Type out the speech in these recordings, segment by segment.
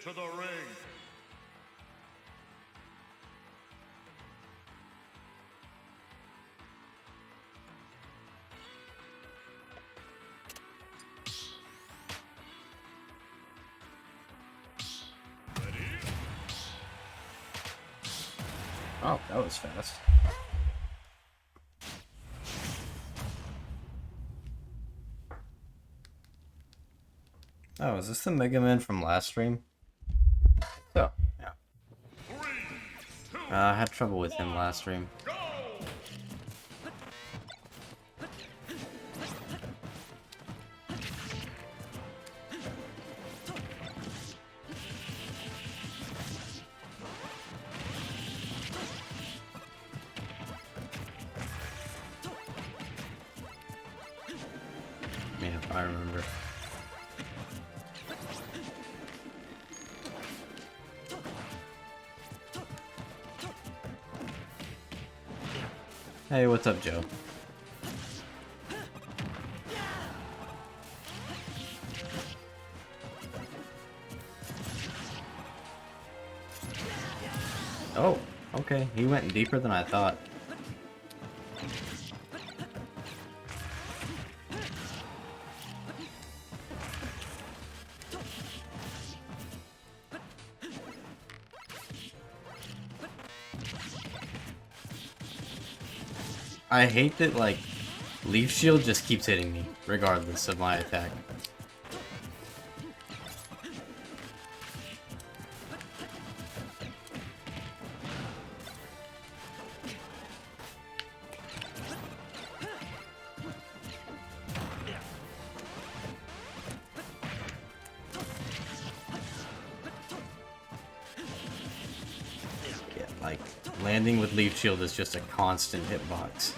into the ring. Oh, that was fast. Oh, is this the Mega Man from last stream? Oh, yeah. I had trouble with him last stream. Yeah, I remember. Hey, what's up, Joe? Oh, okay. He went deeper than I thought. I hate that, like, Leaf Shield just keeps hitting me, regardless of my attack. Yeah, like, landing with Leaf Shield is just a constant hitbox.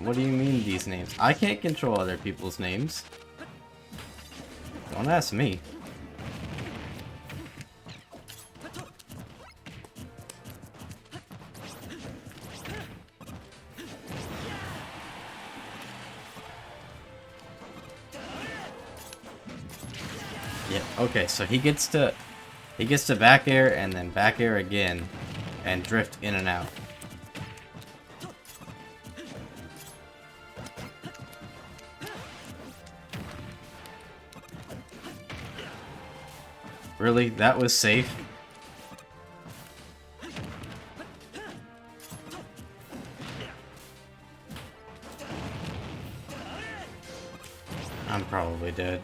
What do you mean these names? I can't control other people's names. Don't ask me. Yeah, okay, so he gets to back air and then back air again and drift in and out. Really? That was safe? I'm probably dead.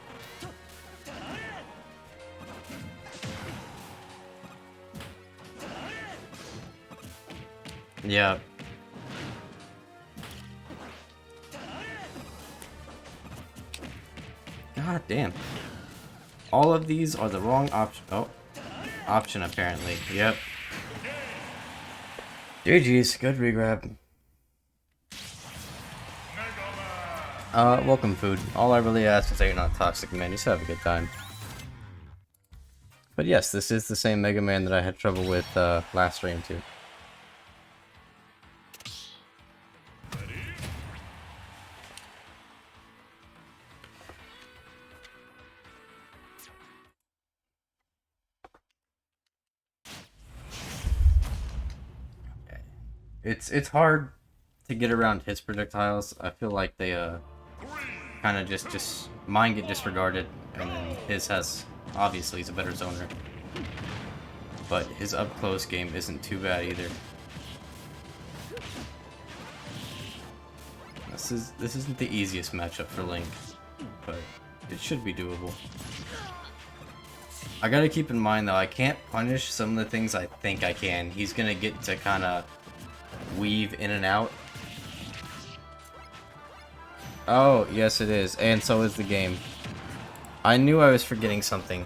Yeah. God damn. All of these are the wrong option. Oh. Option, apparently. Yep. GG's. Good regrab. Welcome, food. All I really ask is that you're not toxic, man. You just have a good time. But yes, this is the same Mega Man that I had trouble with, last stream, too. It's hard to get around his projectiles. I feel like they kind of just mine get disregarded, and then his has, obviously he's a better zoner, but his up close game isn't too bad either. This isn't the easiest matchup for Link, but it should be doable. I gotta keep in mind though, I can't punish some of the things I think I can. He's gonna get to kind of weave in and out. Oh, yes it is, and so is the game. I knew I was forgetting something.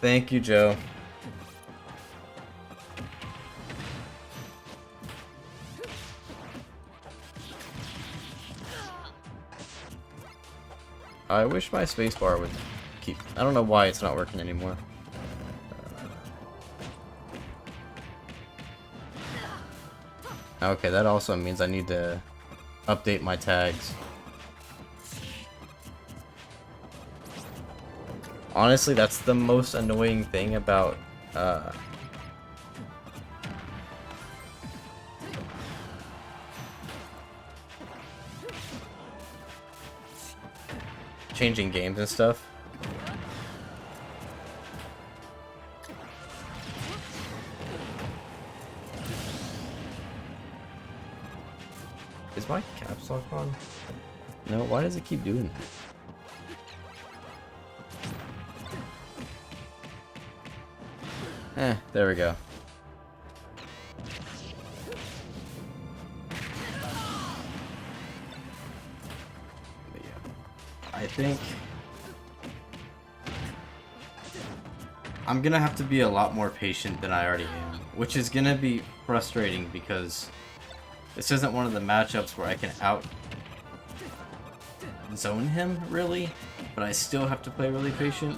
Thank you, Joe. I wish my spacebar would keep... I don't know why it's not working anymore. Okay, that also means I need to update my tags. Honestly, that's the most annoying thing about changing games and stuff. Is my caps lock on? No, why does it keep doing that? There we go. But yeah, I think I'm gonna have to be a lot more patient than I already am, which is gonna be frustrating because this isn't one of the matchups where I can out zone him, really, but I still have to play really patient.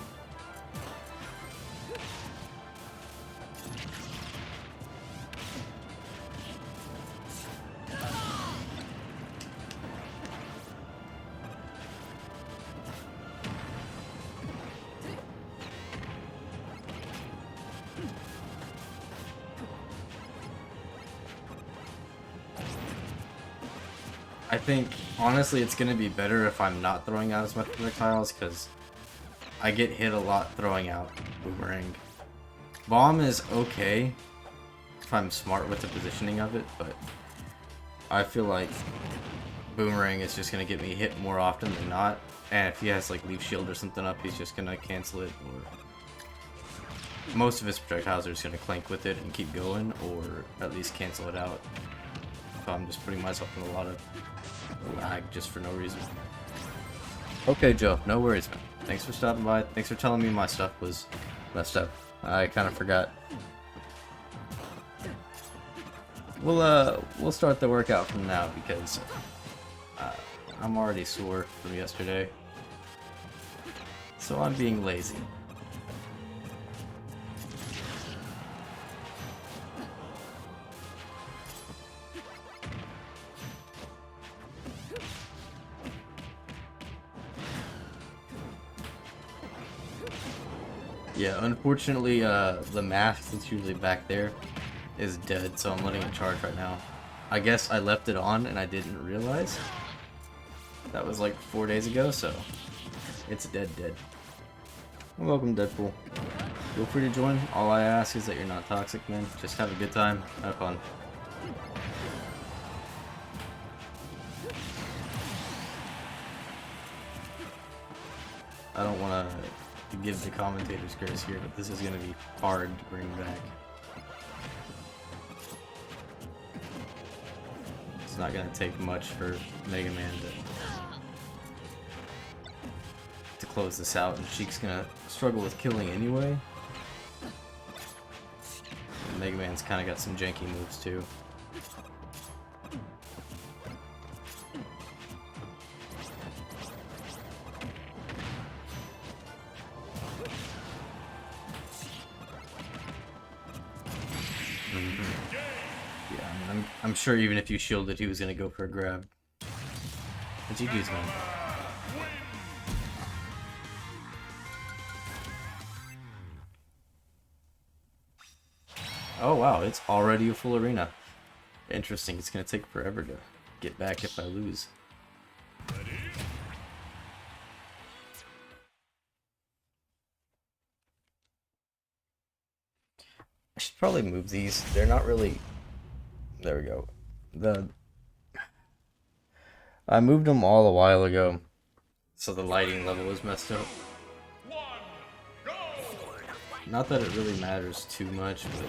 I think, honestly, it's going to be better if I'm not throwing out as much projectiles, because I get hit a lot throwing out Boomerang. Bomb is okay if I'm smart with the positioning of it, but I feel like Boomerang is just going to get me hit more often than not, and if he has like Leaf Shield or something up, he's just going to cancel it, or most of his projectiles are just going to clank with it and keep going, or at least cancel it out. So I'm just putting myself in a lot of lag just for no reason. Okay, Joe, no worries, man. Thanks for stopping by. Thanks for telling me my stuff was messed up. I kind of forgot. We'll start the workout from now because I'm already sore from yesterday. So I'm being lazy. Yeah, unfortunately, the mask that's usually back there is dead, so I'm letting it charge right now. I guess I left it on and I didn't realize. That was like 4 days ago, so it's dead. Welcome, Deadpool. Feel free to join. All I ask is that you're not toxic, man. Just have a good time, have fun. I don't want to give the commentators grace here, but this is going to be hard to bring back. It's not going to take much for Mega Man to close this out, and Sheik's going to struggle with killing anyway. And Mega Man's kind of got some janky moves too. I'm sure even if you shielded, he was gonna go for a grab. GG's, man. Oh wow, it's already a full arena. Interesting, it's gonna take forever to get back if I lose. I should probably move these. They're not really... There we go. I moved them all a while ago, so the lighting level is messed up. Not that it really matters too much, but...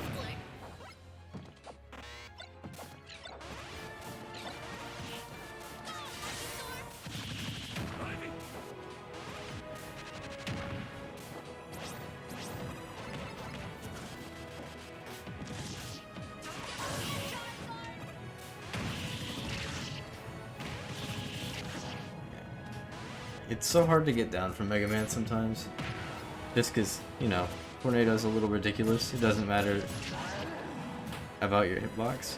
It's so hard to get down from Mega Man sometimes. Just because, you know, Tornado's a little ridiculous. It doesn't matter about your hitbox.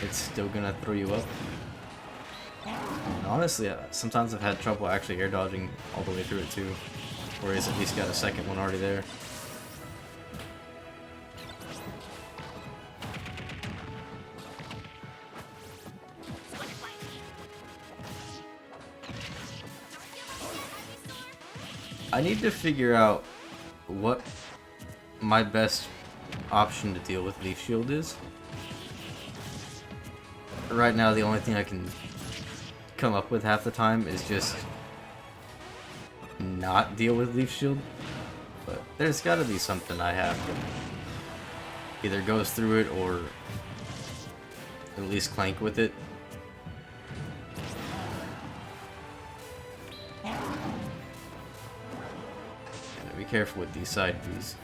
It's still gonna throw you up. And honestly, sometimes I've had trouble actually air dodging all the way through it too. Or he's at least got a second one already there. I need to figure out what my best option to deal with Leaf Shield is. Right now, the only thing I can come up with half the time is just not deal with Leaf Shield. But there's gotta be something I have that either goes through it or at least clank with it. Be careful with these side views.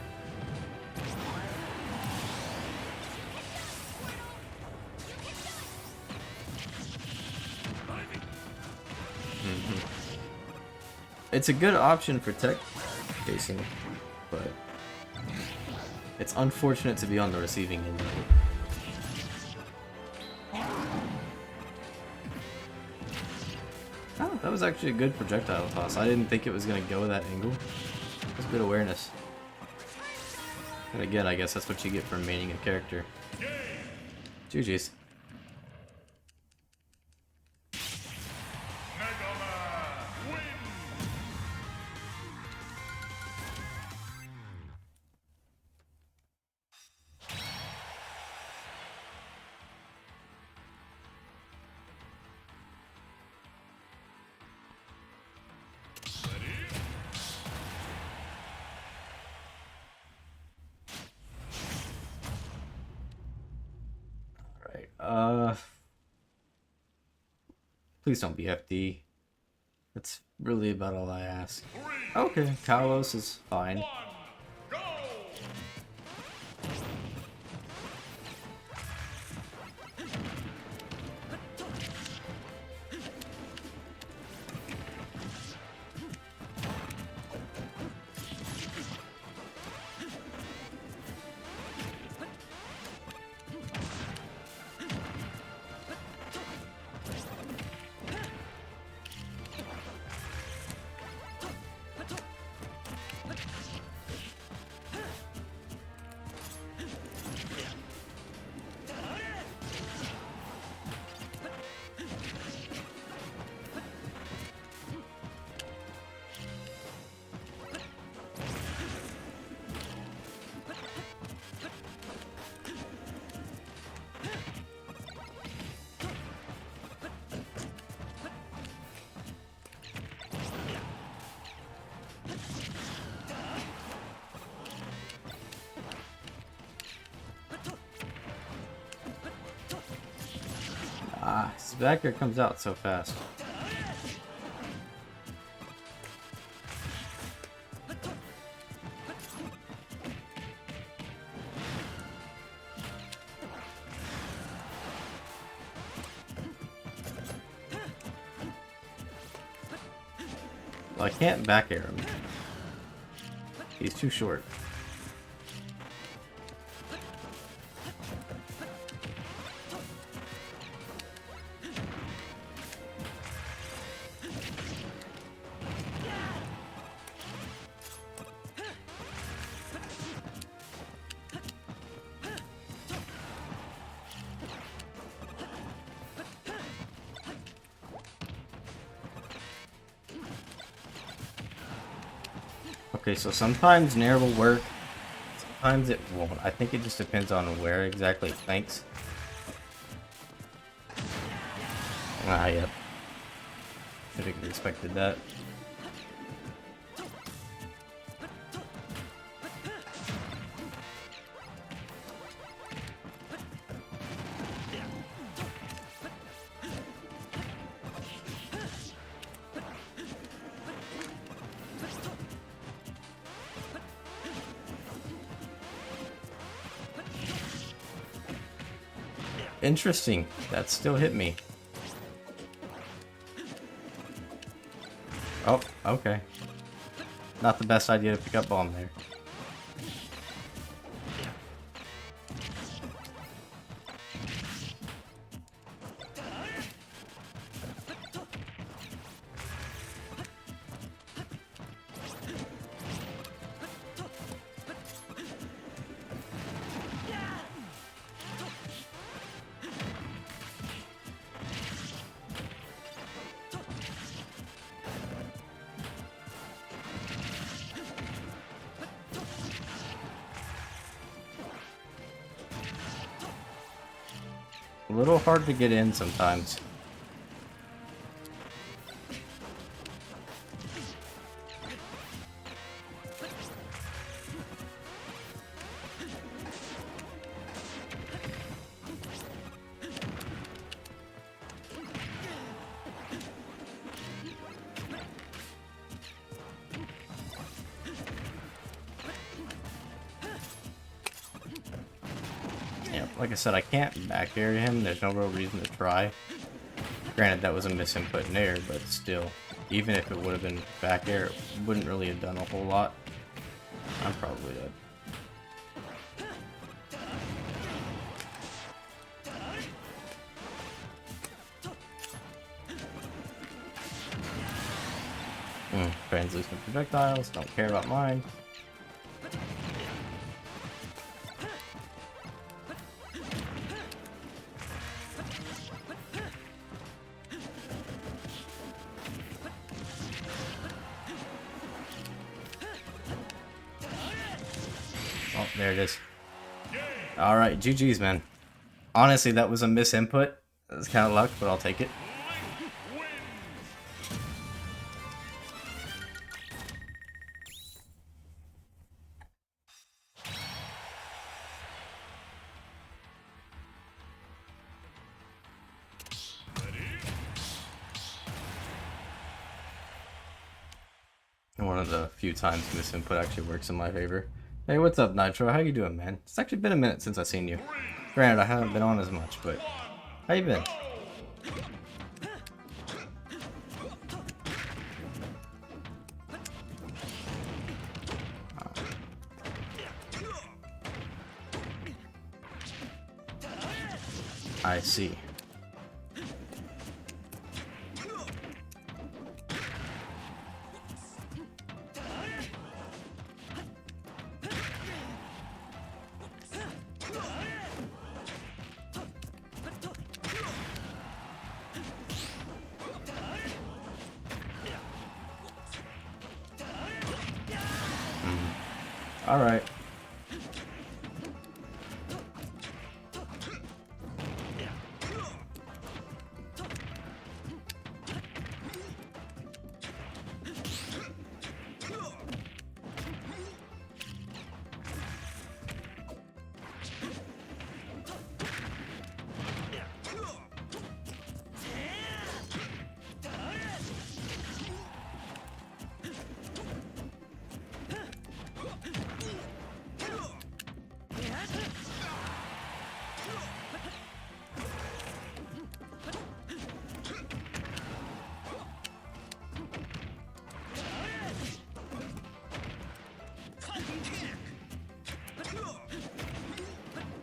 It's a good option for tech facing, but it's unfortunate to be on the receiving end of it. Oh, that was actually a good projectile toss. I didn't think it was going to go that angle. That's good awareness. And again, I guess that's what you get for maining a character. GG's. Please don't be FD. That's really about all I ask. Okay, Kalos is fine. Ah, his back air comes out so fast. Well, I can't back air him. He's too short. Okay, so sometimes Nair will work, sometimes it won't. I think it just depends on where exactly it flanks. Ah, yep. Should have expected that. Interesting. That still hit me. Oh, okay. Not the best idea to pick up bomb there. A little hard to get in sometimes. Like I said, I can't back air him. There's no real reason to try. Granted, that was a misinput in air, but still, even if it would have been back air, it wouldn't really have done a whole lot. I'm probably dead. Translucent projectiles, don't care about mine. Oh, there it is. Alright, GG's, man. Honestly, that was a misinput. That's kind of luck, but I'll take it. One of the few times misinput actually works in my favor. Hey, what's up, Nitro? How you doing, man? It's actually been a minute since I've seen you. Granted, I haven't been on as much, but how you been? I see. All right.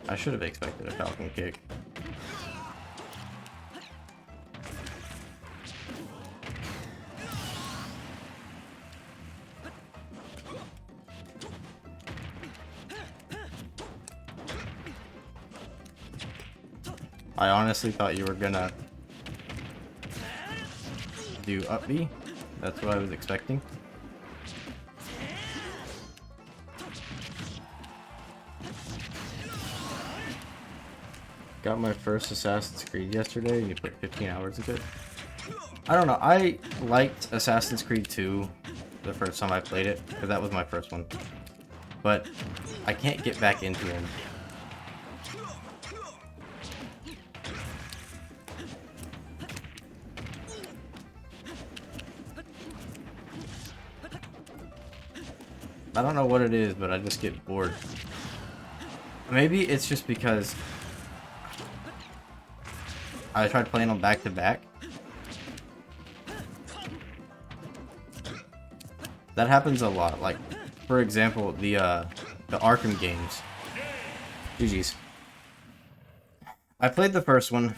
I should have expected a Falcon kick. I honestly thought you were gonna do up B. That's what I was expecting. Got my first Assassin's Creed yesterday. You played 15 hours of it. I don't know. I liked Assassin's Creed 2 the first time I played it, because that was my first one. But I can't get back into them. I don't know what it is, but I just get bored. Maybe it's just because I tried playing them back to back. That happens a lot. Like, for example, the Arkham games. GG's. I played the first one,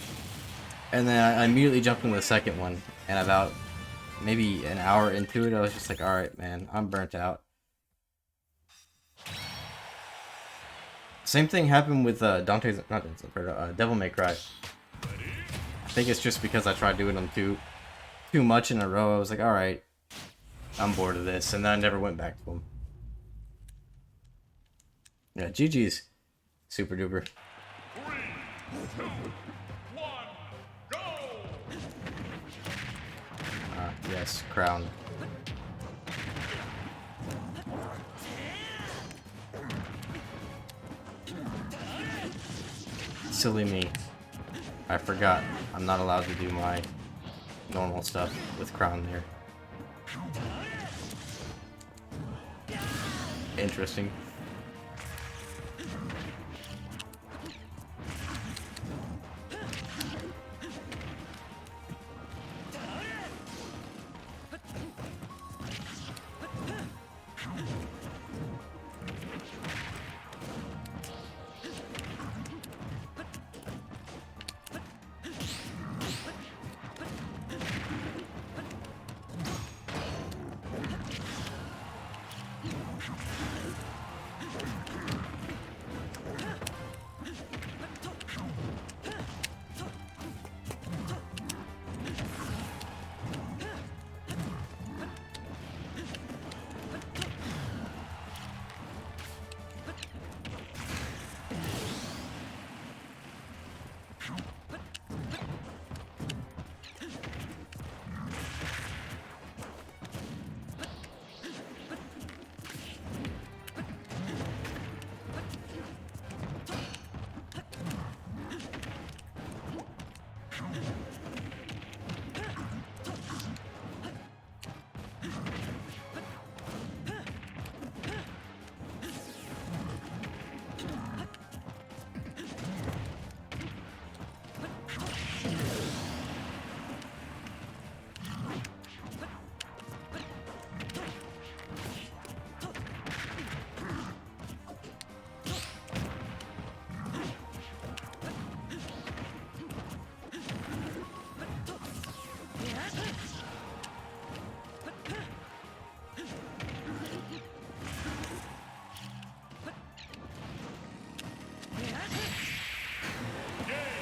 and then I immediately jumped into the second one, and about maybe an hour into it, I was just like, alright, man, I'm burnt out. Same thing happened with Devil May Cry. I think it's just because I tried doing them too much in a row. I was like, alright, I'm bored of this, and then I never went back to them. Yeah, GG's. Super duper. 3, 2, 1, go! Yes, crown. Silly me. I forgot. I'm not allowed to do my normal stuff with crown there. Interesting.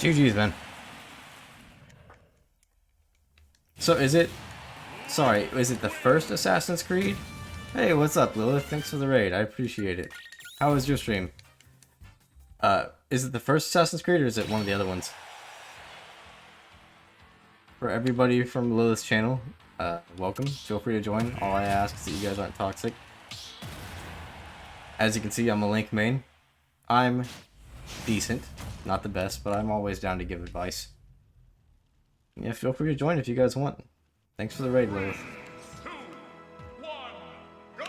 GG's, man. So is it... Sorry, is it the first Assassin's Creed? Hey, what's up, Lilith? Thanks for the raid. I appreciate it. How was your stream? Is it the first Assassin's Creed or is it one of the other ones? For everybody from Lilith's channel, welcome. Feel free to join. All I ask is that you guys aren't toxic. As you can see, I'm a Link main. I'm decent. Not the best, but I'm always down to give advice. Yeah, feel free to join if you guys want. Thanks for the raid, Lilith. 2, 1, go!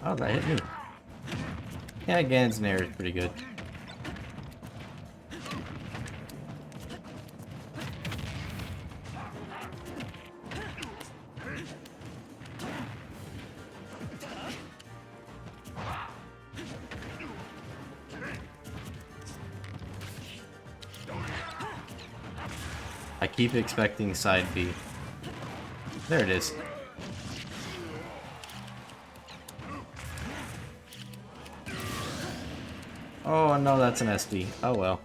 Oh, that hit me. Yeah, Gan's Nair is pretty good. I keep expecting side B. There it is. Oh no, that's an SD. Oh well.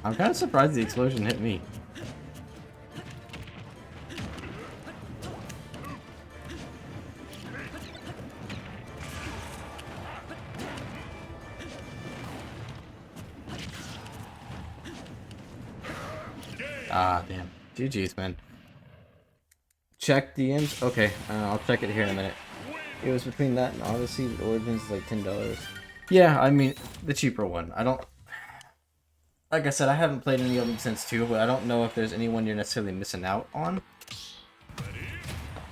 I'm kind of surprised the explosion hit me. Ah, damn. GG's, man. Check DMs? Okay, I'll check it here in a minute. It was between that and Odyssey. The Origins is like $10. Yeah, I mean, the cheaper one. I don't... Like I said, I haven't played any of them since 2, but I don't know if there's anyone you're necessarily missing out on.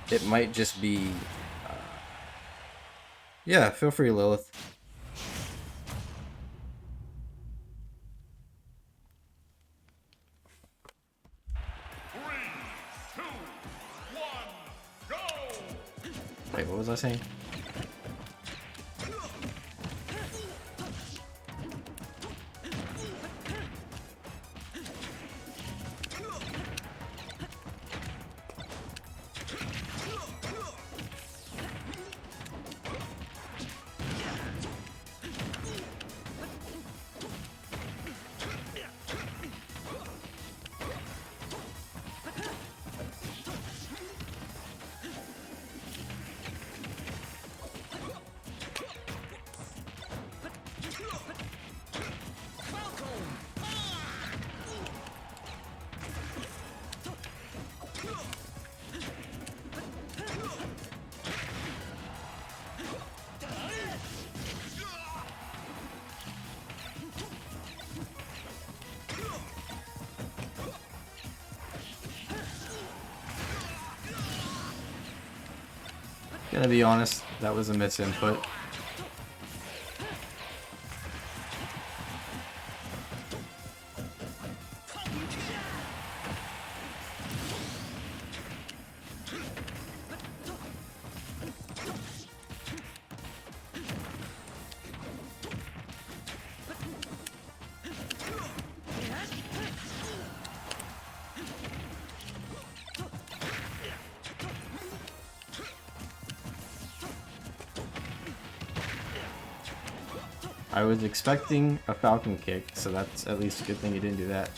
It might just be... Yeah, feel free, Lilith. Wait, what was I saying? Gonna be honest, that was a misinput. I was expecting a Falcon kick, so that's at least a good thing you didn't do that.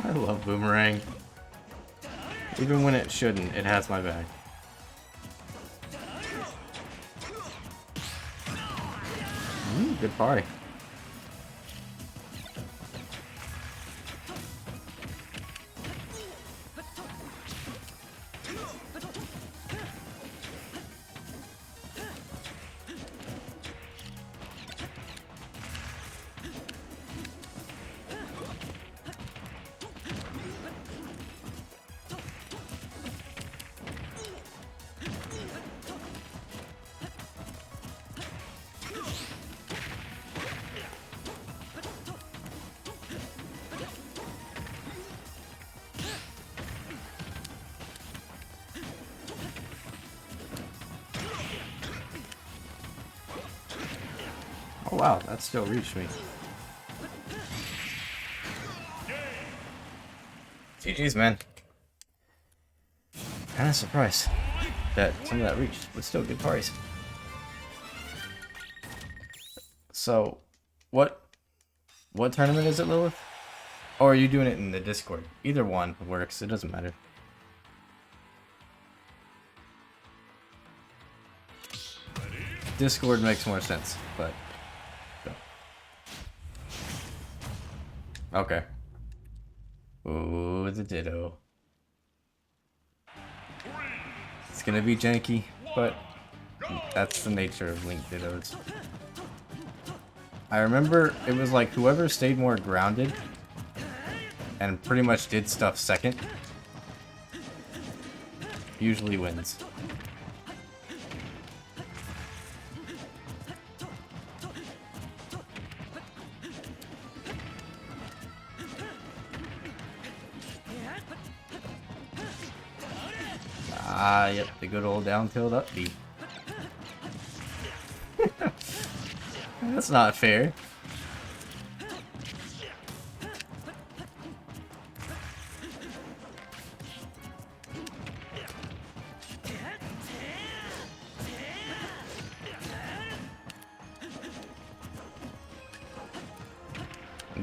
I love Boomerang. Even when it shouldn't, it has my back. Good party. Oh wow, that still reached me. GG's, man. Kinda surprised that some of that reached, but still good parties. So, what tournament is it, Lilith? Or are you doing it in the Discord? Either one works, it doesn't matter. Discord makes more sense, but... Okay. Ooh, the Ditto. It's gonna be janky, but that's the nature of Link Dittos. I remember it was like whoever stayed more grounded and pretty much did stuff second usually wins. Ah, yep, the good old down-tilt up B. That's not fair.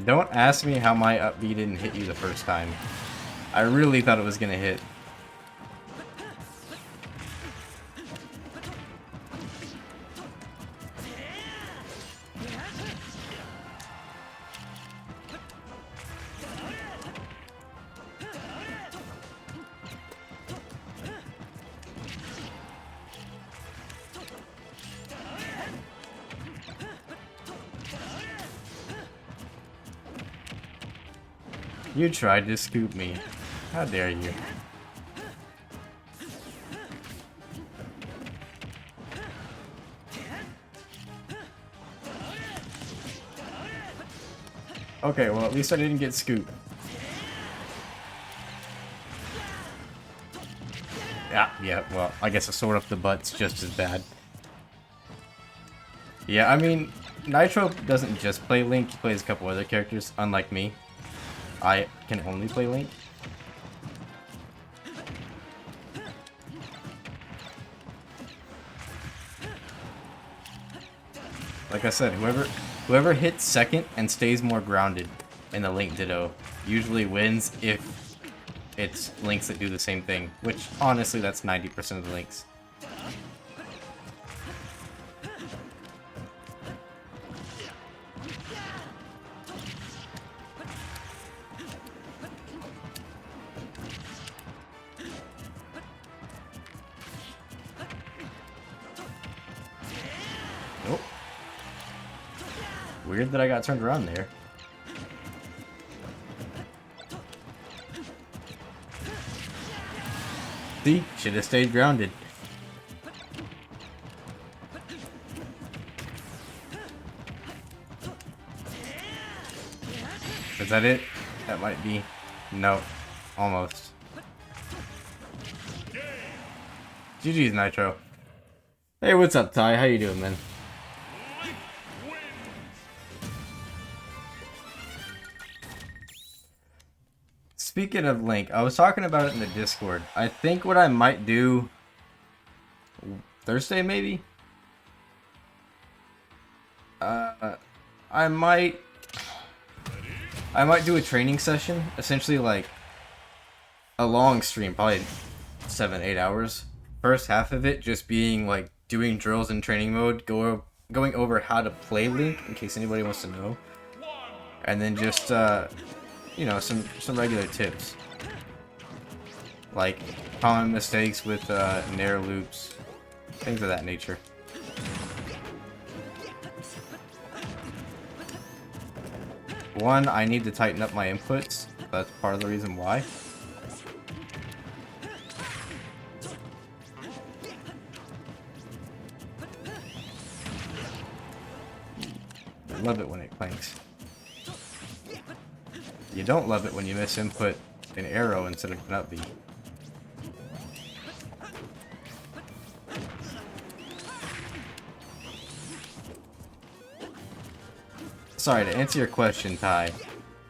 Don't ask me how my up B didn't hit you the first time. I really thought it was gonna hit. You tried to scoop me. How dare you? Okay, well at least I didn't get scooped. Yeah, well, I guess a sword up the butt's just as bad. Yeah, I mean, Nitro doesn't just play Link, he plays a couple other characters, unlike me. I can only play Link. Like I said, whoever hits second and stays more grounded in the Link Ditto usually wins if it's Links that do the same thing, which honestly that's 90% of the Links. Nope. Weird that I got turned around there. See? Should have stayed grounded. Is that it? That might be. No. Almost. GG's, Nitro. Hey, what's up, Ty? How you doing, man? Speaking of Link, I was talking about it in the Discord. I think what I might do Thursday, maybe? I might do a training session, essentially like a long stream, probably 7-8 hours. First half of it just being like doing drills in training mode, going over how to play Link in case anybody wants to know, and then just you know, some regular tips like common mistakes with Nair loops, things of that nature. One, I need to tighten up my inputs. That's part of the reason why. I love it when it clanks. You don't love it when you misinput an arrow instead of an up B. Sorry, to answer your question, Ty.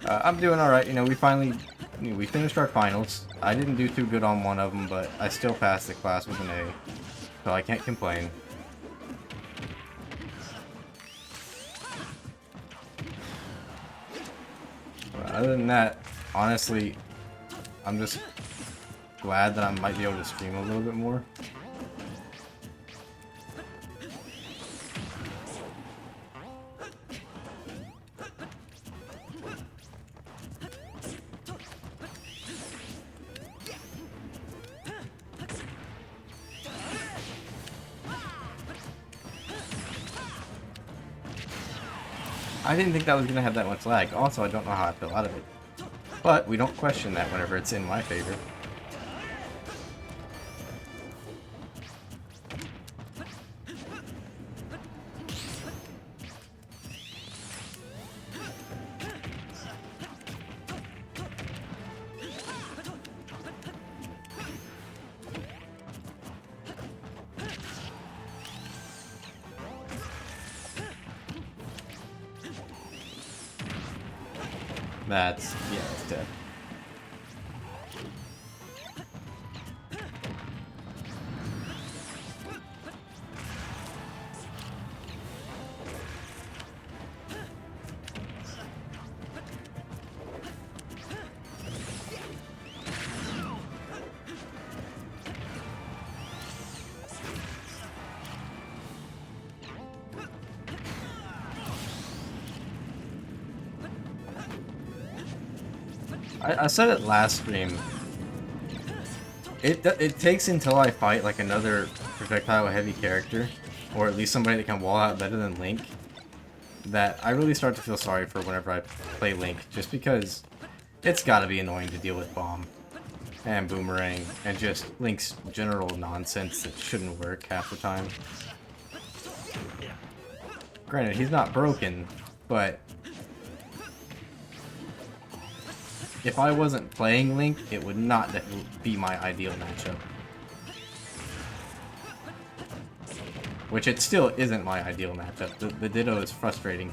I'm doing alright. You know, we finished our finals. I didn't do too good on one of them, but I still passed the class with an A. So I can't complain. But other than that, honestly, I'm just glad that I might be able to stream a little bit more. I didn't think that was going to have that much lag. Also, I don't know how I feel out of it. But we don't question that whenever it's in my favor. Yeah, it's dead. I said it last stream. It takes until I fight like another projectile heavy character, or at least somebody that can wall out better than Link, that I really start to feel sorry for whenever I play Link, just because it's gotta be annoying to deal with Bomb and Boomerang and just Link's general nonsense that shouldn't work half the time. Granted, he's not broken, but if I wasn't playing Link, it would not be my ideal matchup. Which it still isn't my ideal matchup. The Ditto is frustrating.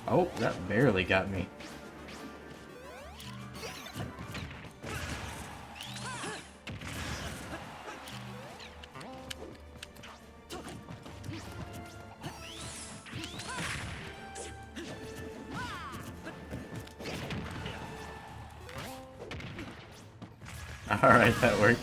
Oh, that barely got me. Alright, that worked.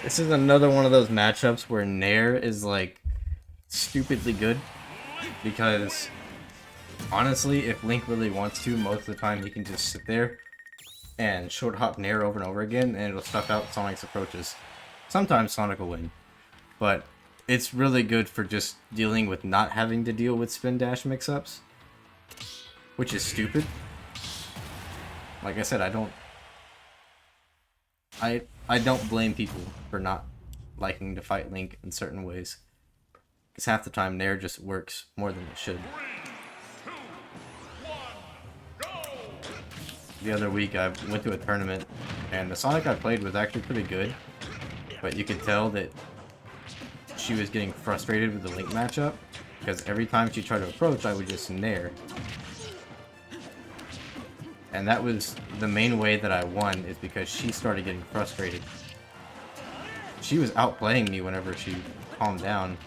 This is another one of those matchups where Nair is like stupidly good, because honestly, if Link really wants to, most of the time he can just sit there and short hop Nair over and over again and it'll stuff out Sonic's approaches. Sometimes Sonic will win, but it's really good for just dealing with not having to deal with spin dash mix-ups, which is stupid. Like I said, I don't blame people for not liking to fight Link in certain ways, because half the time Nair just works more than it should. 3, 2, 1, go! The other week I went to a tournament and the Sonic I played was actually pretty good, but you could tell that she was getting frustrated with the Link matchup, because every time she tried to approach I would just Nair. And that was the main way that I won, is because she started getting frustrated. She was outplaying me whenever she calmed down.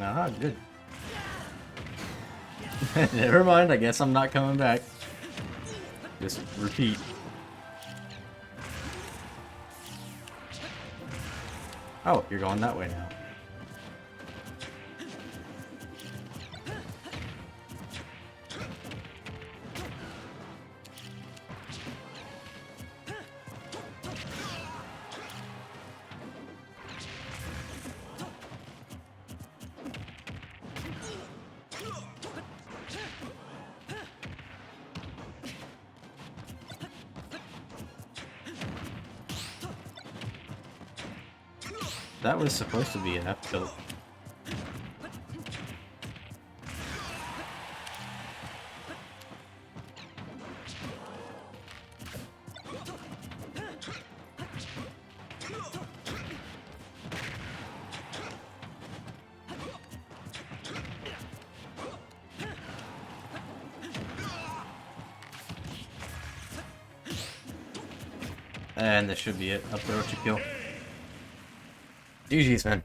Ah, good. Never mind, I guess I'm not coming back. Just repeat. Oh, you're going that way now. That was supposed to be an F tilt. And this should be it. Up the Orochi kill. GG's, man.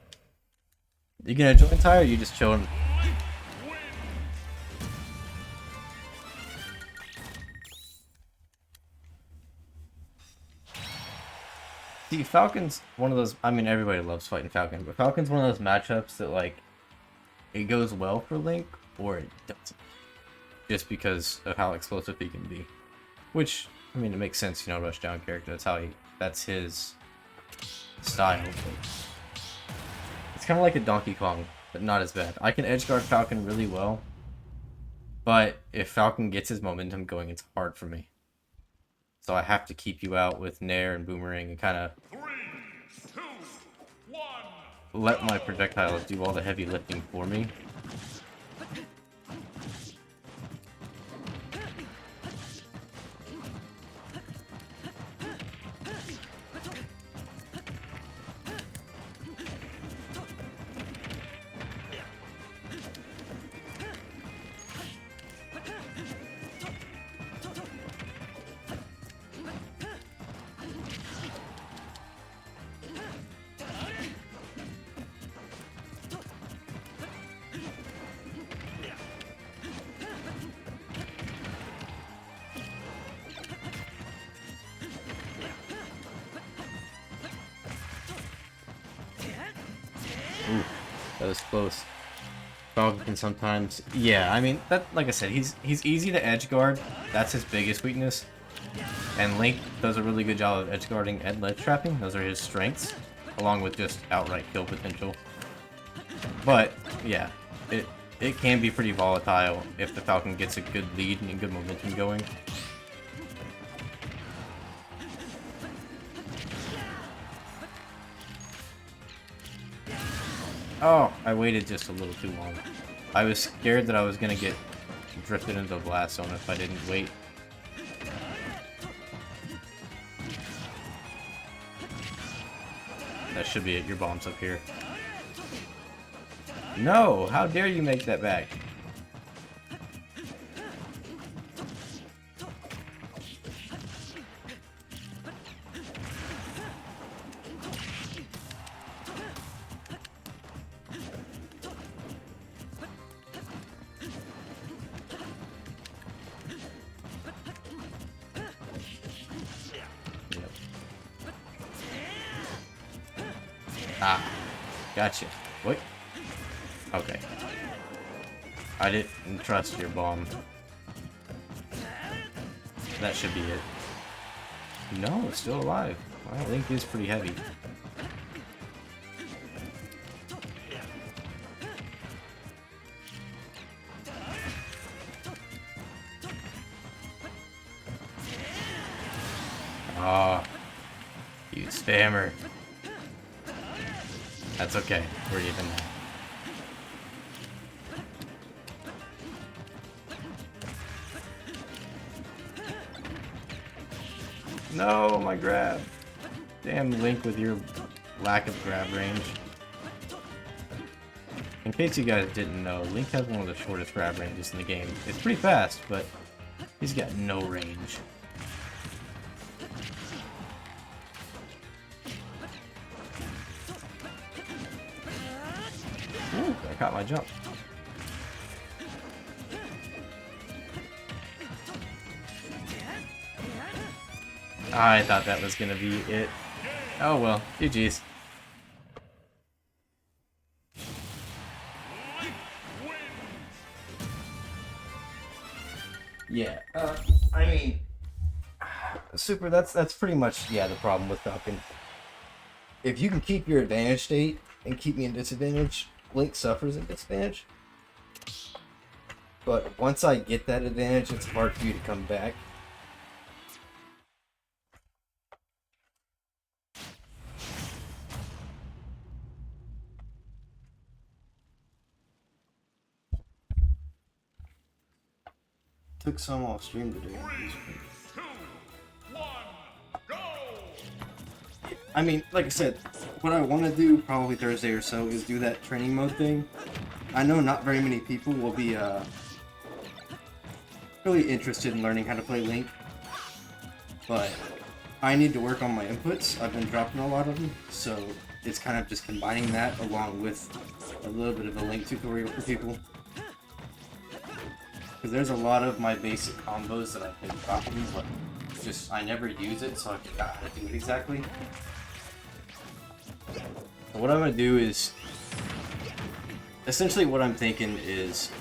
You gonna join Ty or you just chilling? See, Falcon's one of those. I mean, everybody loves fighting Falcon, but Falcon's one of those matchups that, like, it goes well for Link or it doesn't. Just because of how explosive he can be. Which, I mean, it makes sense, you know, rushdown character. That's his style. But it's kind of like a Donkey Kong, but not as bad. I can edgeguard Falcon really well, but if Falcon gets his momentum going, it's hard for me. So I have to keep you out with Nair and Boomerang and kind of 3, 2, 1. let my projectiles do all the heavy lifting for me. Ooh, that was close. Falcon can sometimes, yeah. I mean, that, like I said, he's easy to edge guard. That's his biggest weakness. And Link does a really good job of edge guarding and ledge trapping. Those are his strengths, along with just outright kill potential. But yeah, it can be pretty volatile if the Falcon gets a good lead and good momentum going. Oh, I waited just a little too long. I was scared that I was gonna get drifted into the blast zone if I didn't wait. That should be it. Your bomb's up here. No! How dare you make that back? Ah, gotcha. What? Okay. I didn't trust your bomb. That should be it. No, it's still alive. Wow, Link is pretty heavy. Ah, you spammer. That's okay. We're even now. No, my grab. Damn, Link with your lack of grab range. In case you guys didn't know, Link has one of the shortest grab ranges in the game. It's pretty fast, but he's got no range. Ooh, I caught my jump. I thought that was gonna be it. Oh well, GG's. Yeah, I mean, Super, that's pretty much, yeah, the problem with Falcon. If you can keep your advantage state and keep me in disadvantage, Link suffers at disadvantage. But once I get that advantage, it's hard for you to come back. took some off stream today. 2, 1, go! I mean, like I said, what I want to do probably Thursday or so is do that training mode thing. I know not very many people will be really interested in learning how to play Link, but I need to work on my inputs. I've been dropping a lot of them, so it's kind of just combining that along with a little bit of a Link tutorial for people. Because there's a lot of my basic combos that I've been dropping, but just I never use it, so I forgot how to do it exactly. So what I'm going to do is, essentially what I'm thinking is,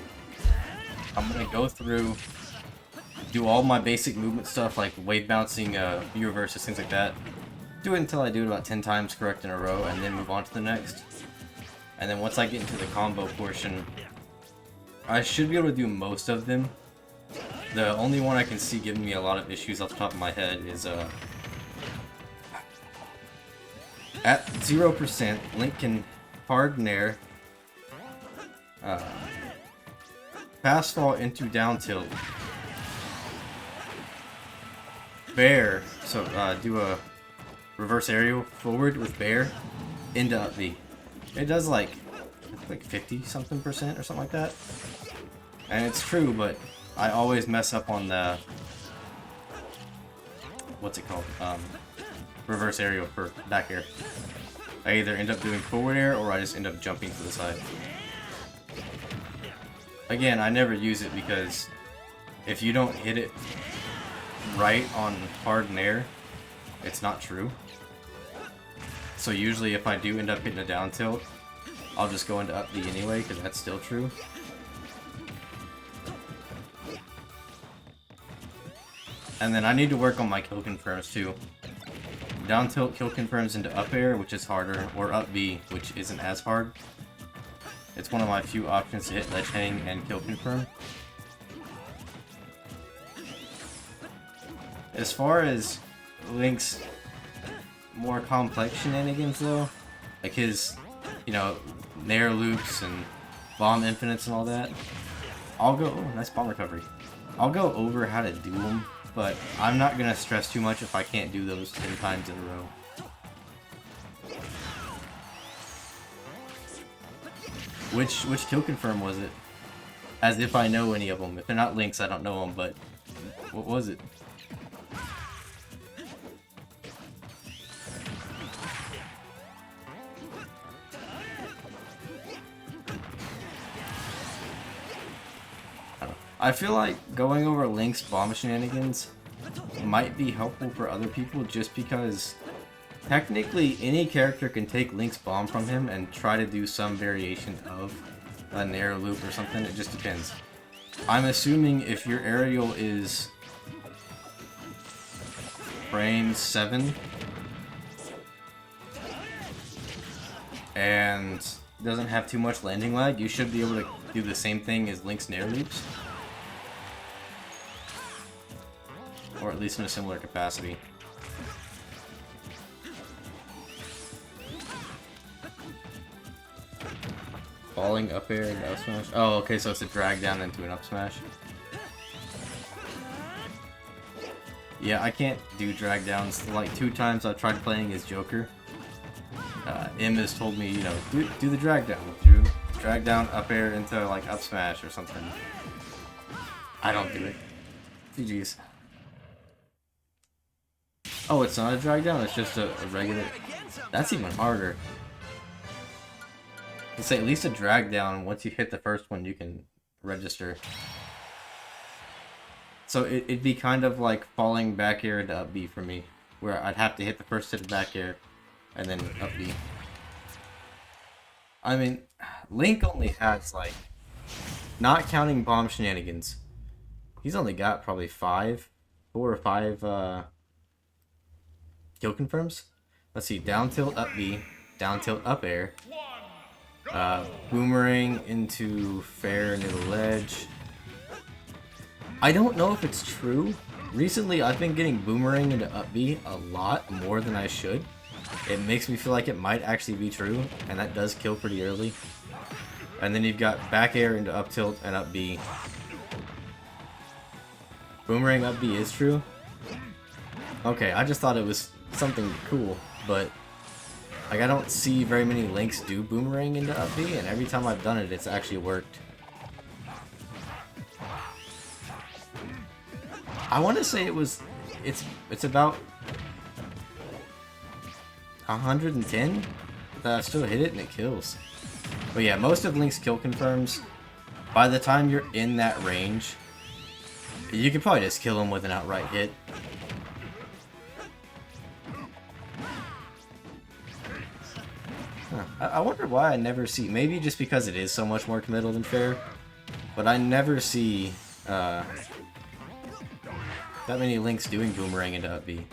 I'm going to go through, do all my basic movement stuff like wave bouncing, view reverses, things like that. Do it until I do it about 10 times correct in a row, and then move on to the next. And then once I get into the combo portion, I should be able to do most of them. The only one I can see giving me a lot of issues off the top of my head is at 0%, Link can hard nair, pass fall into down tilt, bear, so do a reverse aerial forward with bear into up B. It does like 50 something percent or something like that. And it's true, but I always mess up on the, what's it called? Reverse aerial for back air. I either end up doing forward air or I just end up jumping to the side. Again, I never use it because if you don't hit it right on hard nair, it's not true. So usually if I do end up hitting a down tilt, I'll just go into up B anyway, because that's still true. And then I need to work on my kill confirms too. Down tilt kill confirms into up air, which is harder, or up B, which isn't as hard. It's one of my few options to hit ledge hang and kill confirm. As far as Link's more complex shenanigans though, like his, you know, nair loops and bomb infinites and all that, I'll go, oh, nice bomb recovery. I'll go over how to do them, but I'm not gonna stress too much if I can't do those 10 times in a row. Which kill confirm was it? As if I know any of them. If they're not Links, I don't know them, but what was it? I feel like going over Link's bomb shenanigans might be helpful for other people just because technically any character can take Link's bomb from him and try to do some variation of a nair loop or something. It just depends. I'm assuming if your aerial is frame 7 and doesn't have too much landing lag, you should be able to do the same thing as Link's nair loops. Or at least in a similar capacity. Falling up air and up smash. Oh, okay, so it's a drag down into an up smash. Yeah, I can't do drag downs. Like 2 times I've tried playing as Joker. M has told me, you know, do the drag down. Do drag down up air into like up smash or something. I don't do it. GG's. Oh, it's not a drag down, it's just a regular. That's even harder. It's at least a drag down. Once you hit the first one, you can register. So it'd be kind of like falling back air into up B for me, where I'd have to hit the first hit of back air and then up B. I mean, Link only has like, not counting bomb shenanigans, he's only got probably 4 or 5 kill confirms. Let's see, down tilt up B, down tilt up air, boomerang into fair near the ledge. I don't know if it's true. Recently I've been getting boomerang into up B a lot more than I should. It makes me feel like it might actually be true, and that does kill pretty early. And then you've got back air into up tilt and up B. Boomerang up B is true? Okay, I just thought it was something cool, but like I don't see very many links do boomerang into up B, and every time I've done it, it's actually worked. I want to say it's about 110 that I still hit it and it kills. But yeah, most of Link's kill confirms, by the time you're in that range, you can probably just kill him with an outright hit. Huh. I wonder why I never see, maybe just because it is so much more committal than fair, but I never see that many Links doing boomerang into up B.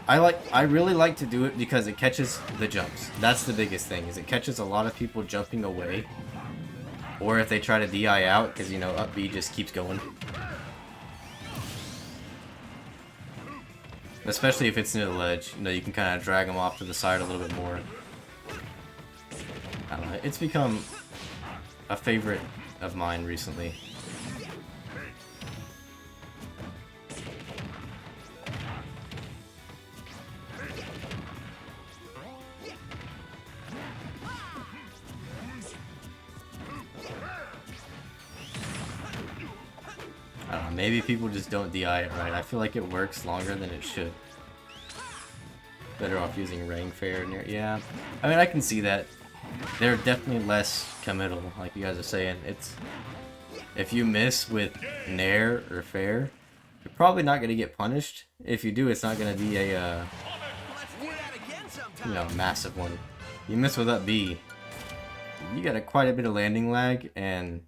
I really like to do it because it catches the jumps. That's the biggest thing, is it catches a lot of people jumping away. Or if they try to DI out, because, you know, up B just keeps going. Especially if it's near the ledge. You know, you can kind of drag them off to the side a little bit more. I don't know, it's become a favorite of mine recently. I don't know, maybe people just don't DI it right. I feel like it works longer than it should. Better off using Ring Fair near. Yeah, I mean, I can see that. They're definitely less committal, like you guys are saying. It's if you miss with Nair or Fair, you're probably not going to get punished. If you do, it's not going to be a you know, massive one. You miss with up B, you got quite a bit of landing lag, and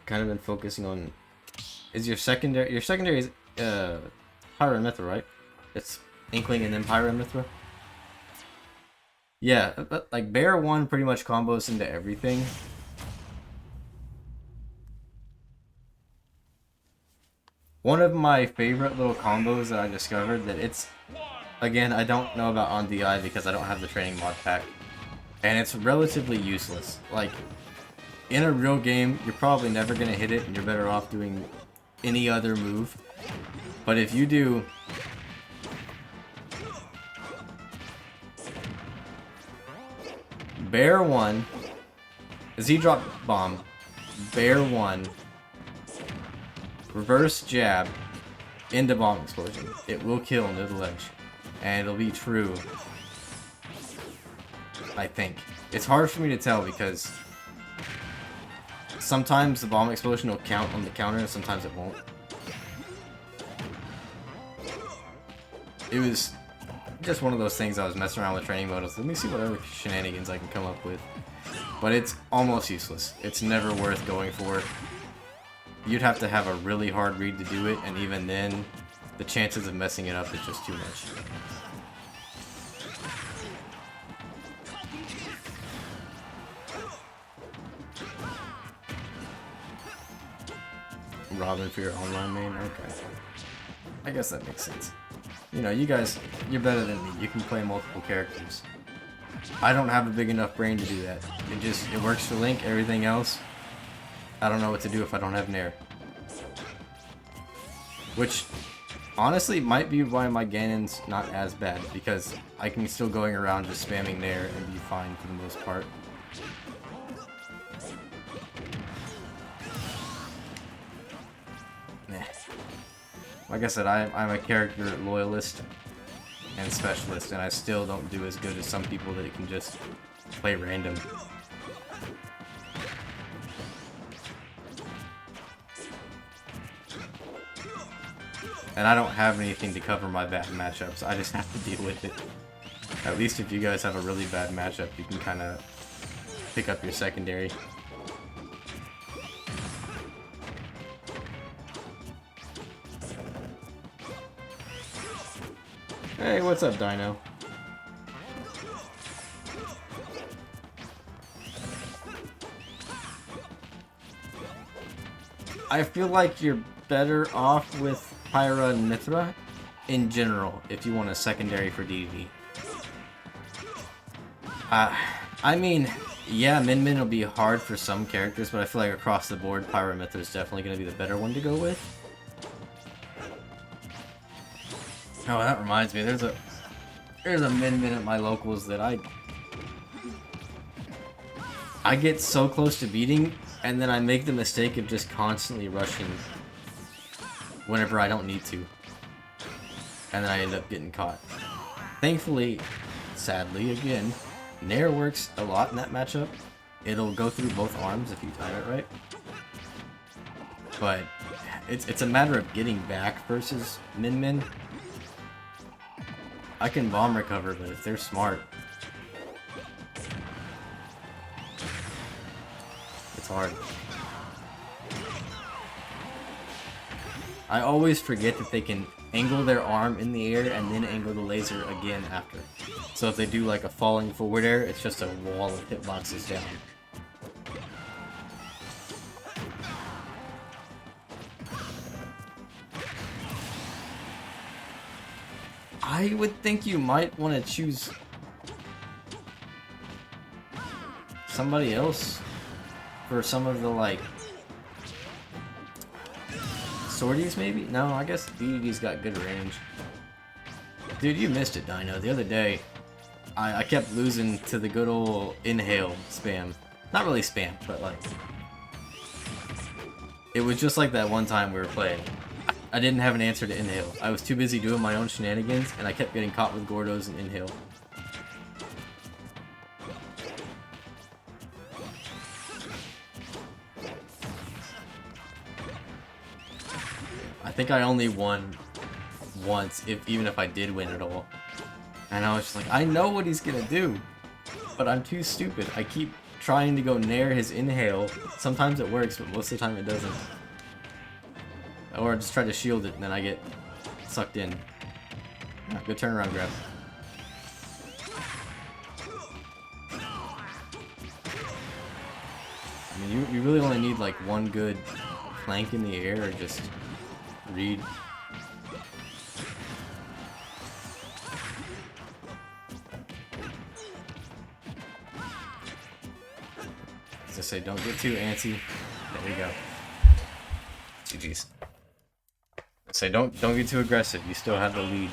kind of been focusing on is your secondary is Pyra and Mythra, right? It's Inkling and then Pyra and Mythra. Yeah, but like Bear 1 pretty much combos into everything. One of my favorite little combos that I discovered that it's, again, I don't know about on DI because I don't have the training mod pack, and it's relatively useless. Like, in a real game, you're probably never going to hit it, and you're better off doing any other move. But if you do Bear 1, Z-drop bomb, Bear 1, reverse jab, into bomb explosion, it will kill near the ledge. And it'll be true, I think. It's hard for me to tell because sometimes the bomb explosion will count on the counter and sometimes it won't. It was just one of those things I was messing around with training mode. Let me see what other shenanigans I can come up with. But it's almost useless. It's never worth going for. You'd have to have a really hard read to do it, and even then, the chances of messing it up is just too much. Robin for your online main? Okay. I guess that makes sense. You know, you guys, you're better than me. You can play multiple characters. I don't have a big enough brain to do that. It works for Link, everything else, I don't know what to do if I don't have Nair. Which, honestly, might be why my Ganon's not as bad, because I can still going around just spamming Nair and be fine for the most part. Like I said, I'm a character loyalist and specialist, and I still don't do as good as some people that can just play random. And I don't have anything to cover my bad matchups, I just have to deal with it. At least if you guys have a really bad matchup, you can kind of pick up your secondary. Hey, what's up, Dino? I feel like you're better off with Pyra and Mythra in general if you want a secondary for DD. I mean, Yeah, Min Min will be hard for some characters, but I feel like across the board, Pyramithra is definitely going to be the better one to go with. Oh, that reminds me, there's a Min Min at my locals that I get so close to beating, and then I make the mistake of just constantly rushing whenever I don't need to. And then I end up getting caught. Thankfully, sadly again, Nair works a lot in that matchup. It'll go through both arms if you time it right. But it's a matter of getting back versus Min Min. I can bomb recover, but if they're smart, it's hard. I always forget that they can angle their arm in the air and then angle the laser again after. So if they do like a falling forward air, it's just a wall of hitboxes down. I would think you might want to choose somebody else for some of the like sorties maybe? No, I guess BB's got good range. Dude, you missed it, Dino. The other day, I kept losing to the good old inhale spam. Not really spam, but like... It was just like that one time we were playing. I didn't have an answer to inhale. I was too busy doing my own shenanigans, and I kept getting caught with Gordos and inhale. I think I only won once, even if I did win at all. And I was just like, I know what he's gonna do, but I'm too stupid. I keep trying to go nair his inhale. Sometimes it works, but most of the time it doesn't. Or I just try to shield it and then I get sucked in. Ah, good turnaround grab. I mean, you really only need like one good flank in the air or just read. As I say, don't get too antsy. There you go. GG's. Say don't get too aggressive. You still have the lead.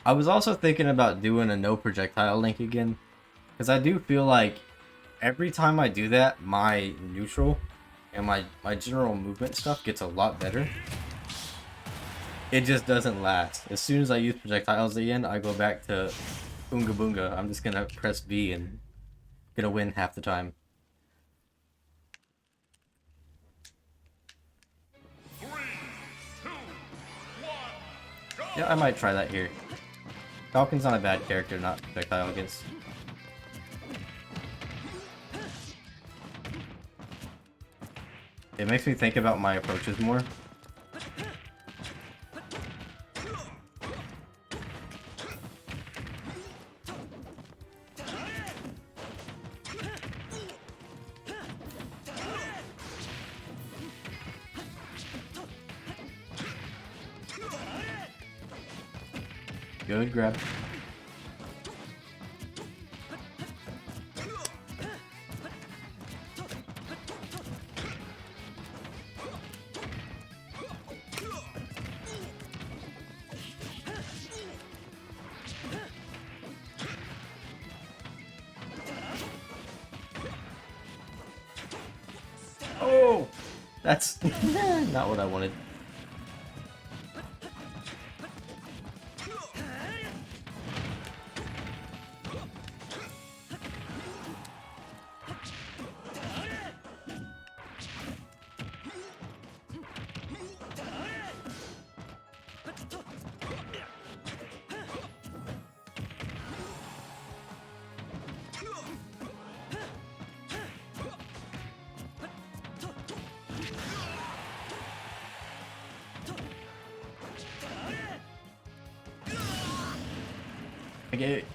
I was also thinking about doing a no projectile link again, because I do feel like every time I do that, my neutral and my general movement stuff gets a lot better. It just doesn't last. As soon as I use projectiles again, I go back to Oonga Boonga. I'm just gonna press B and gonna win half the time. 3, 2, 1, go! Yeah, I might try that here. Falcon's not a bad character, not projectile against. It makes me think about my approaches more. Good grab. Oh, that's not what I wanted.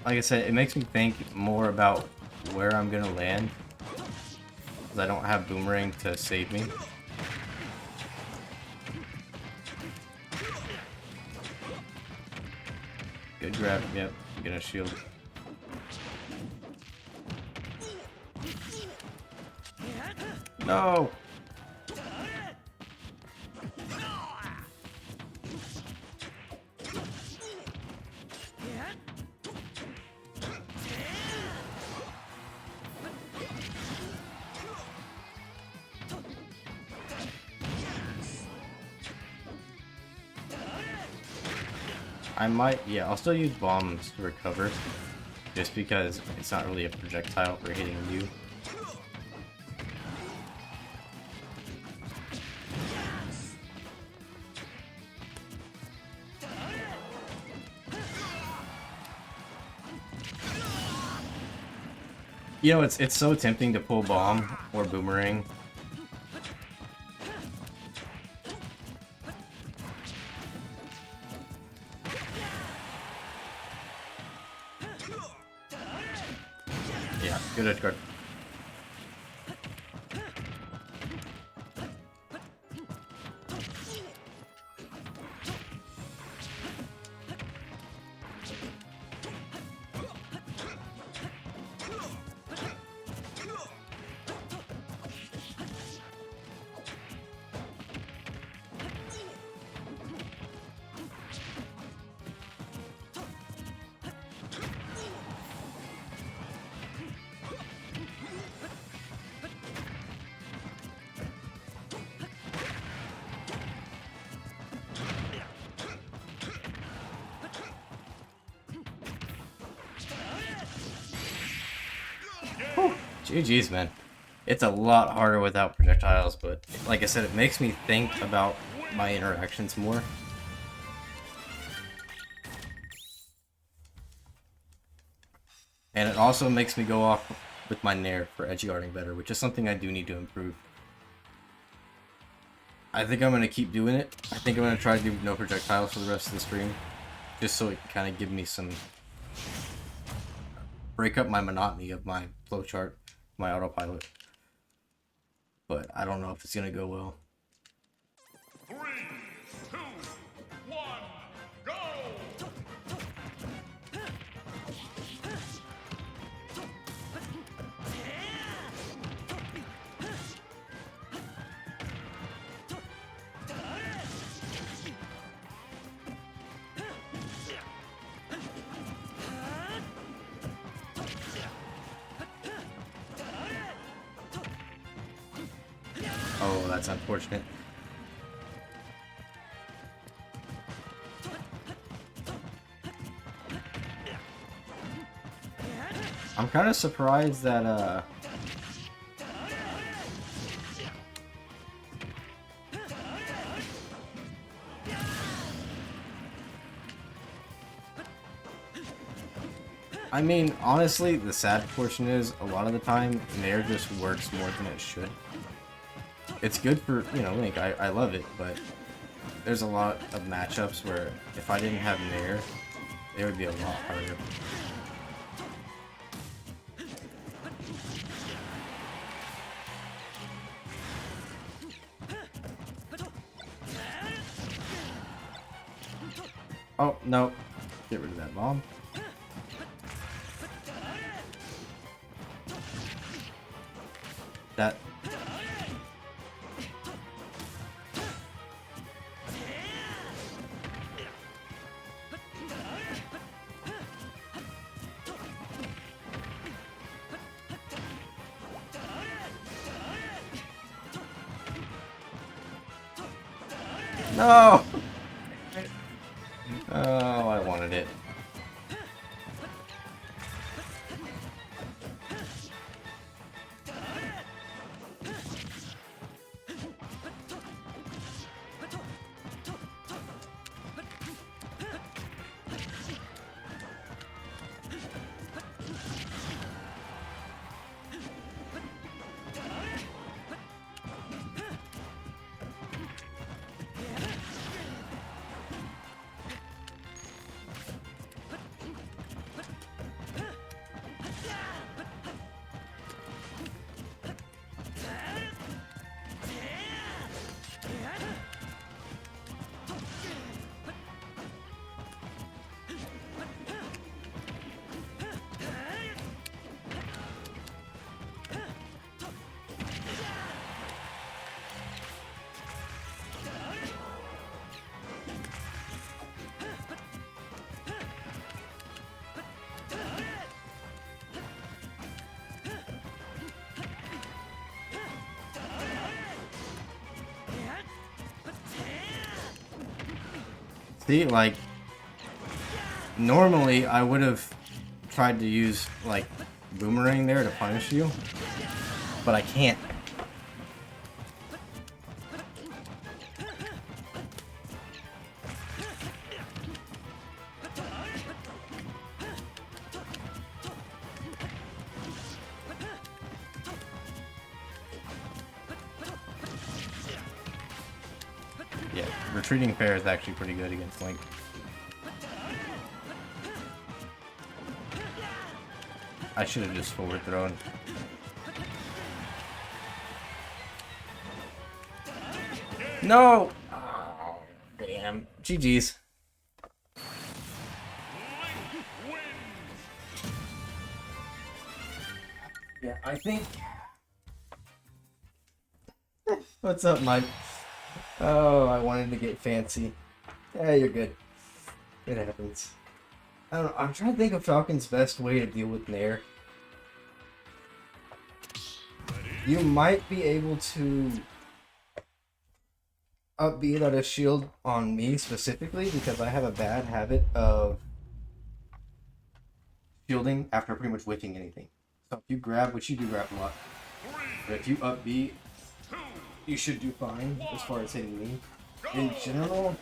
Like I said, it makes me think more about where I'm gonna land, because I don't have Boomerang to save me. Good grab. Yep. Get a shield. No. I might, yeah, I'll still use bombs to recover, just because it's not really a projectile for hitting you. You know, it's so tempting to pull bomb or boomerang. Yeah, good edge guard. GG's, man. It's a lot harder without projectiles, but like I said, it makes me think about my interactions more. And it also makes me go off with my Nair for edge guarding better, which is something I do need to improve. I think I'm going to keep doing it. I think I'm going to try to do no projectiles for the rest of the stream, just so it can kind of give me some... break up my monotony of my flowchart, my autopilot. But I don't know if it's going to go well. 3, 2, 1, go! Oh, that's unfortunate. I'm kind of surprised that, I mean, honestly, the sad portion is, a lot of the time, Nair just works more than it should. It's good for, you know, Link, I love it, but there's a lot of matchups where if I didn't have Nair, it would be a lot harder. Oh, no. Get rid of that bomb. That... No! Oh, I wanted it. See, like, normally I would have tried to use, like, boomerang there to punish you, but I can't. Yeah, retreating fair is actually pretty good against Link. I should have just forward thrown. No! Oh, damn. GG's. Yeah, I think... What's up, Mike? Oh, I wanted to get fancy. Yeah, you're good. It happens. I don't know. I'm trying to think of Falcon's best way to deal with Nair. You might be able to up B out a shield on me specifically because I have a bad habit of shielding after pretty much whiffing anything. So if you grab, which you do grab a lot, but if you up B, you should do fine as far as hitting me. In general,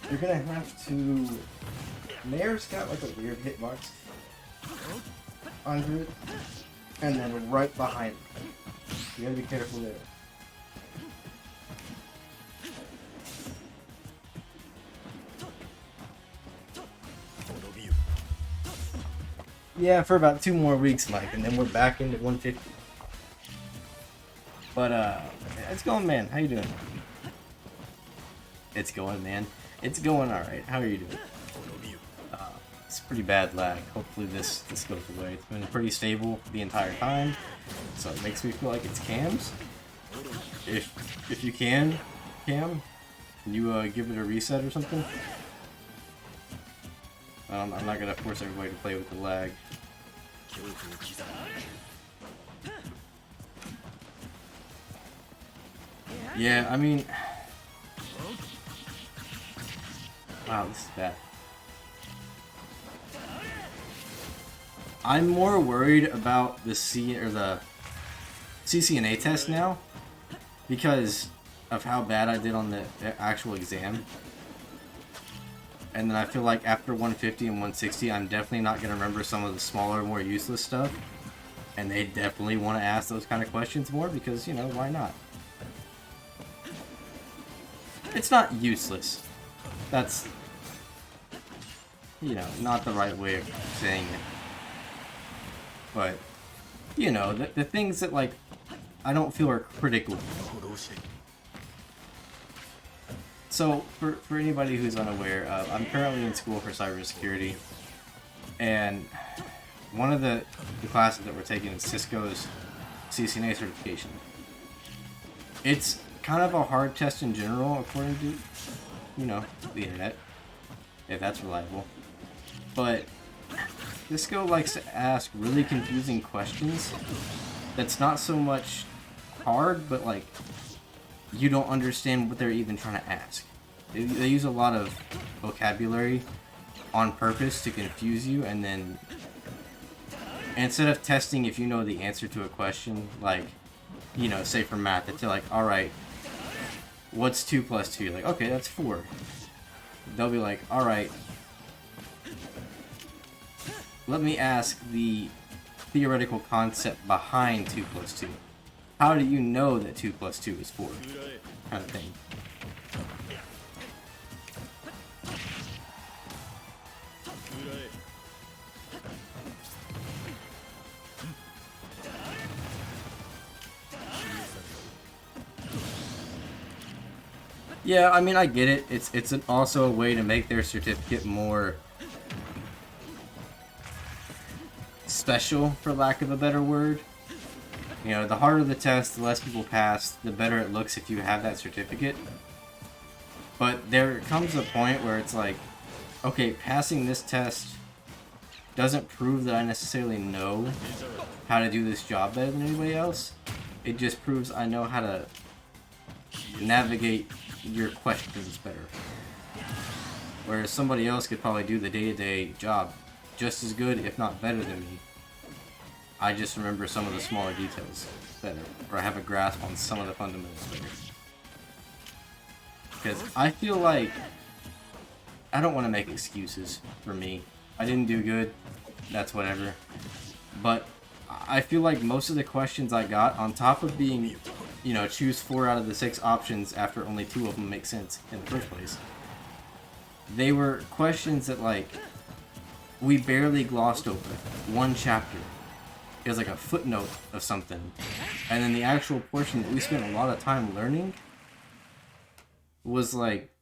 you're gonna have to... Nair's got like a weird hitbox under it, and then right behind it. You gotta be careful there. Yeah, for about 2 more weeks, Mike, and then we're back into 150. But, it's going, man. How you doing? It's going, man. It's going alright. How are you doing? It's pretty bad lag. Hopefully this goes away. It's been pretty stable the entire time, so it makes me feel like it's Cam's. If you can, Cam, can you give it a reset or something? I'm not gonna force everybody to play with the lag. Yeah, I mean... Wow, this is bad. I'm more worried about the the CCNA test now because of how bad I did on the actual exam. And then I feel like after 150 and 160, I'm definitely not going to remember some of the smaller, more useless stuff. And they definitely want to ask those kind of questions more because, you know, why not? It's not useless. That's, you know, not the right way of saying it. But, you know, the things that, like, I don't feel are critical. So, for anybody who's unaware, I'm currently in school for cybersecurity, and one of the classes that we're taking is Cisco's CCNA certification. It's kind of a hard test in general, according to, you know, the internet, if that's reliable. But Cisco likes to ask really confusing questions that's not so much hard, but like you don't understand what they're even trying to ask. They use a lot of vocabulary on purpose to confuse you, and then instead of testing if you know the answer to a question, like, you know, say for math, it's like, alright, what's 2 plus 2? You're like, okay, that's 4. They'll be like, alright, let me ask the theoretical concept behind 2 plus 2. How do you know that 2 plus 2 is 4? Kind of thing. Yeah, I mean, I get it. It's also a way to make their certificate more special, for lack of a better word. You know, the harder the test, the less people pass, the better it looks if you have that certificate. But there comes a point where it's like, okay, passing this test doesn't prove that I necessarily know how to do this job better than anybody else. It just proves I know how to navigate your questions better. Whereas somebody else could probably do the day-to-day job just as good, if not better than me. I just remember some of the smaller details better, or I have a grasp on some of the fundamentals better. Because I feel like I don't want to make excuses for me. I didn't do good, that's whatever. But I feel like most of the questions I got, on top of being, you know, choose 4 out of the 6 options after only 2 of them make sense in the first place, they were questions that, like, we barely glossed over. One chapter. It was like a footnote of something. And then the actual portion that we spent a lot of time learning was like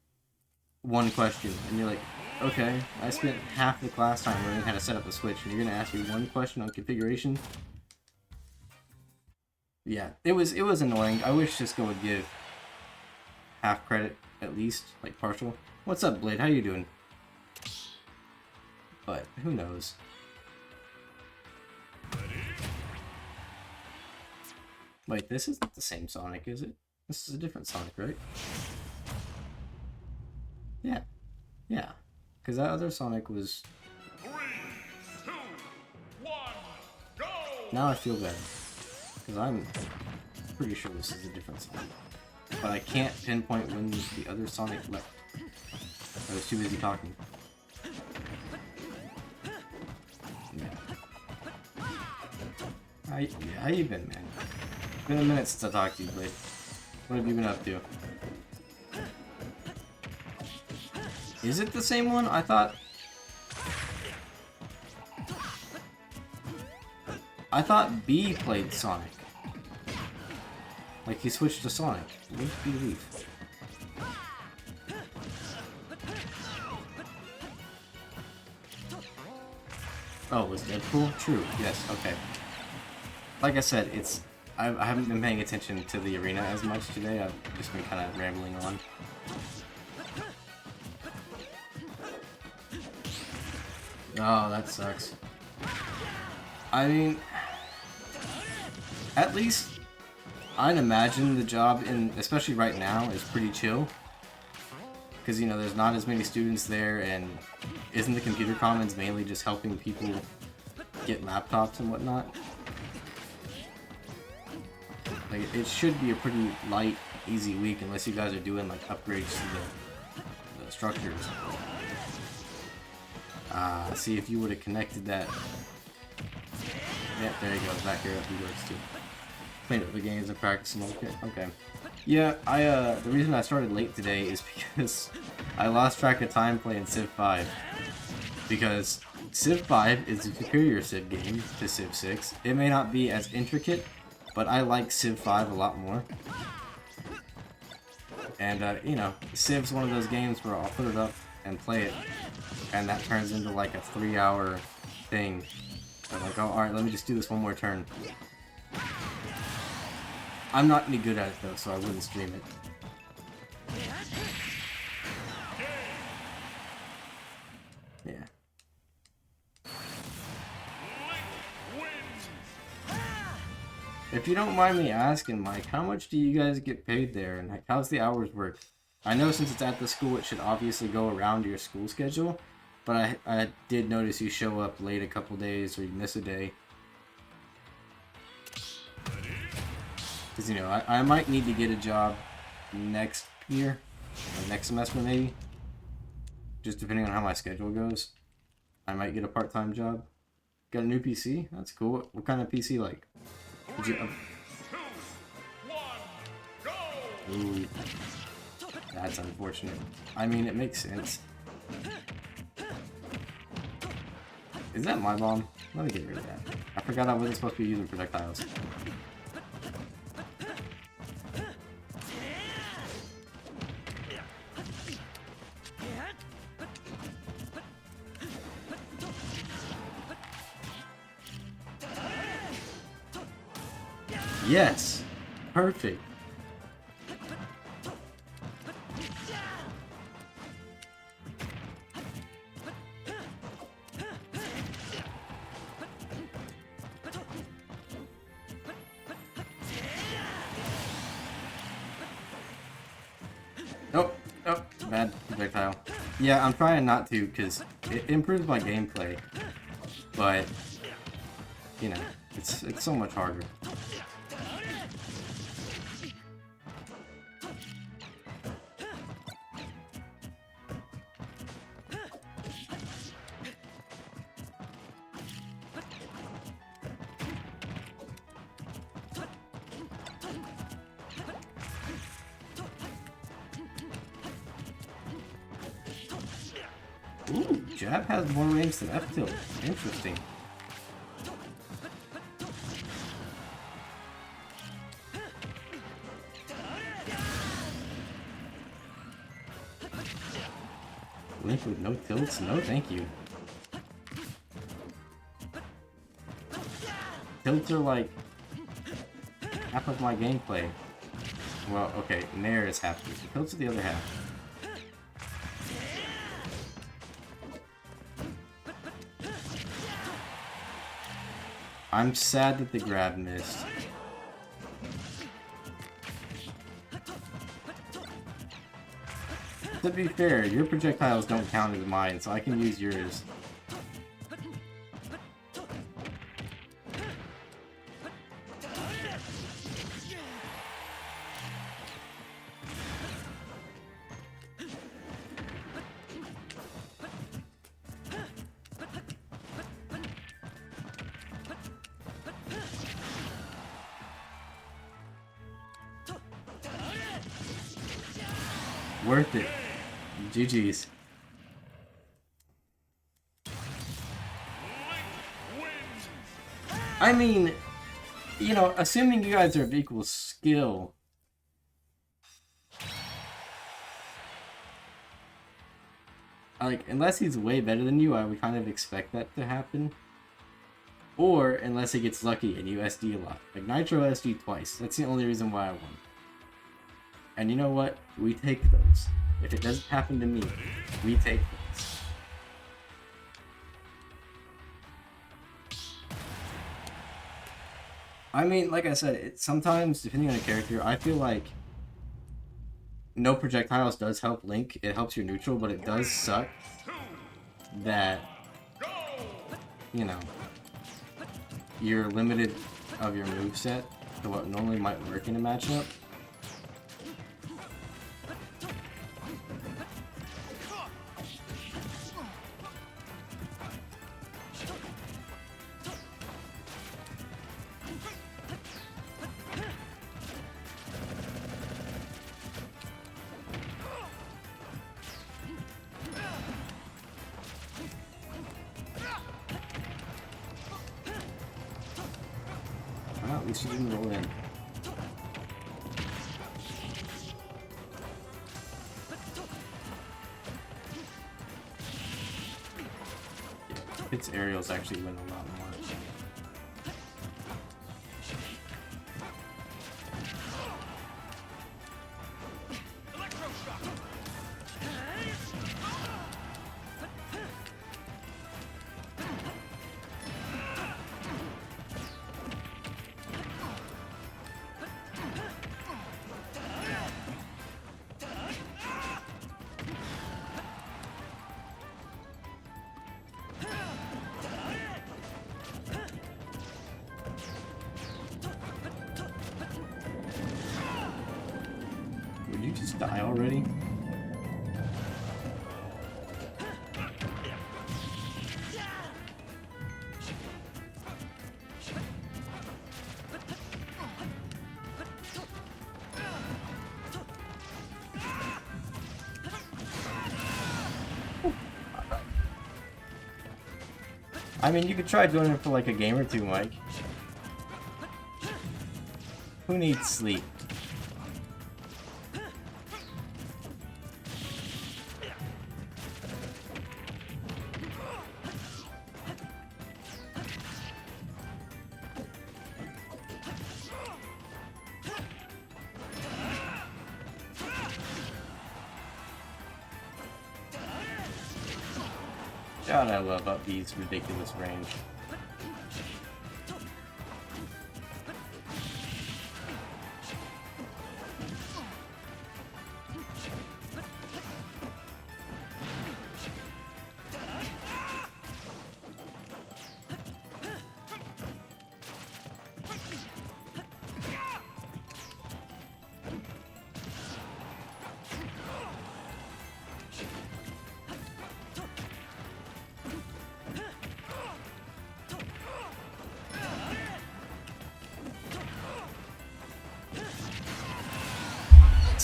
one question. And you're like, okay, I spent half the class time learning how to set up a switch, and you're gonna ask me one question on configuration? Yeah, it was annoying. I wish Cisco would give half credit at least, like partial. What's up, Blade? How you doing? But who knows? Wait, this isn't the same Sonic, is it? This is a different Sonic, right? Yeah. Yeah. Because that other Sonic was... 3, 2, 1, go! Now I feel better. Because I'm pretty sure this is a different Sonic. But I can't pinpoint when the other Sonic left. I was too busy talking. Yeah. How you been, man? It's been a minute since I talked to you, Blade. What have you been up to? Is it the same one? I thought B played Sonic. Like he switched to Sonic. Where's B leave? Oh, was Deadpool? True. Yes. Okay. Like I said, I haven't been paying attention to the arena as much today. I've just been kind of rambling on. Oh, that sucks. I mean, at least I'd imagine the job, especially right now, is pretty chill. Because, you know, there's not as many students there, and isn't the computer commons mainly just helping people get laptops and whatnot? Like, it should be a pretty light, easy week, unless you guys are doing, like, upgrades to the structures. See if you would have connected that. Yep, there you go. Back here, he works too. Clean up the games and practice them. Okay. Yeah, the reason I started late today is because I lost track of time playing Civ 5. Because Civ 5 is a superior Civ game to Civ 6. It may not be as intricate, but I like Civ 5 a lot more. And, you know, Civ's one of those games where I'll put it up and play it, and that turns into like a 3-hour thing. I'm like, oh, alright, let me just do this one more turn. I'm not any good at it though, so I wouldn't stream it. Yeah. If you don't mind me asking, Mike, how much do you guys get paid there, and like, how's the hours work? I know since it's at the school, it should obviously go around your school schedule, but I did notice you show up late a couple days, or you miss a day. Because, you know, I might need to get a job next year, or next semester maybe, just depending on how my schedule goes. I might get a part-time job. Got a new PC? That's cool. What kind of PC, like? Did you... 3, 2, 1, go! Ooh. That's unfortunate. I mean, it makes sense. Is that my bomb? Let me get rid of that. I forgot I wasn't supposed to be using projectiles. Yes! Perfect! Bad projectile. Yeah, I'm trying not to because it improves my gameplay. But, you know, it's so much harder. Ooh, jab has more range than F tilt. Interesting. Link with no tilts? No, thank you. Tilts are like half of my gameplay. Well, okay, Nair is half. Tilts are the other half. I'm sad that the grab missed. To be fair, your projectiles don't count as mine, so I can use yours. Worth it. GG's. I mean, you know, assuming you guys are of equal skill, like, unless he's way better than you, I would kind of expect that to happen. Or, unless he gets lucky and you SD a lot. Like, Nitro SD twice. That's the only reason why I won. And you know what? We take those. If it doesn't happen to me, we take those. I mean, like I said, sometimes, depending on the character, I feel like no projectiles does help Link. It helps your neutral, but it does suck that, you know, you're limited of your moveset to what normally might work in a matchup. Well, at least you didn't roll in. Its aerials actually win a lot more. Would you just die already? I mean, you could try doing it for like a game or two, Mike. Who needs sleep? God, I love up these ridiculous range.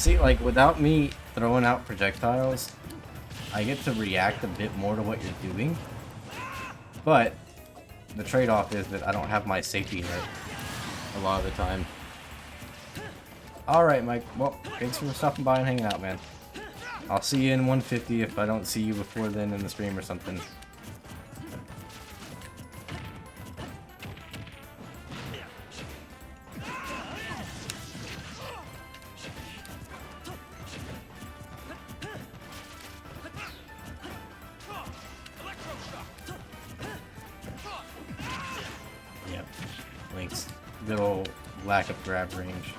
See, like, without me throwing out projectiles, I get to react a bit more to what you're doing. But the trade-off is that I don't have my safety net a lot of the time. Alright, Mike. Well, thanks for stopping by and hanging out, man. I'll see you in 150 if I don't see you before then in the stream or something. Yep. Link's good old lack of grab range.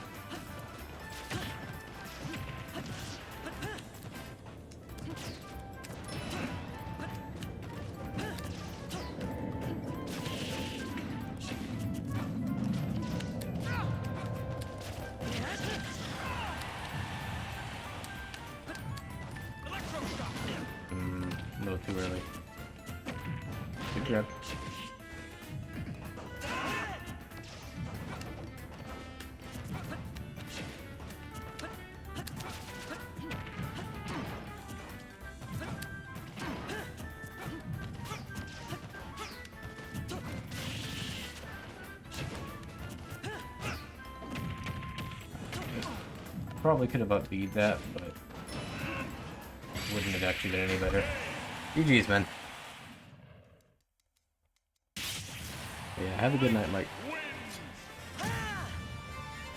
A little too early. Good grab. Probably could have upbeat that, but wouldn't have actually been any better. GG's, man. Yeah, have a good night, Mike.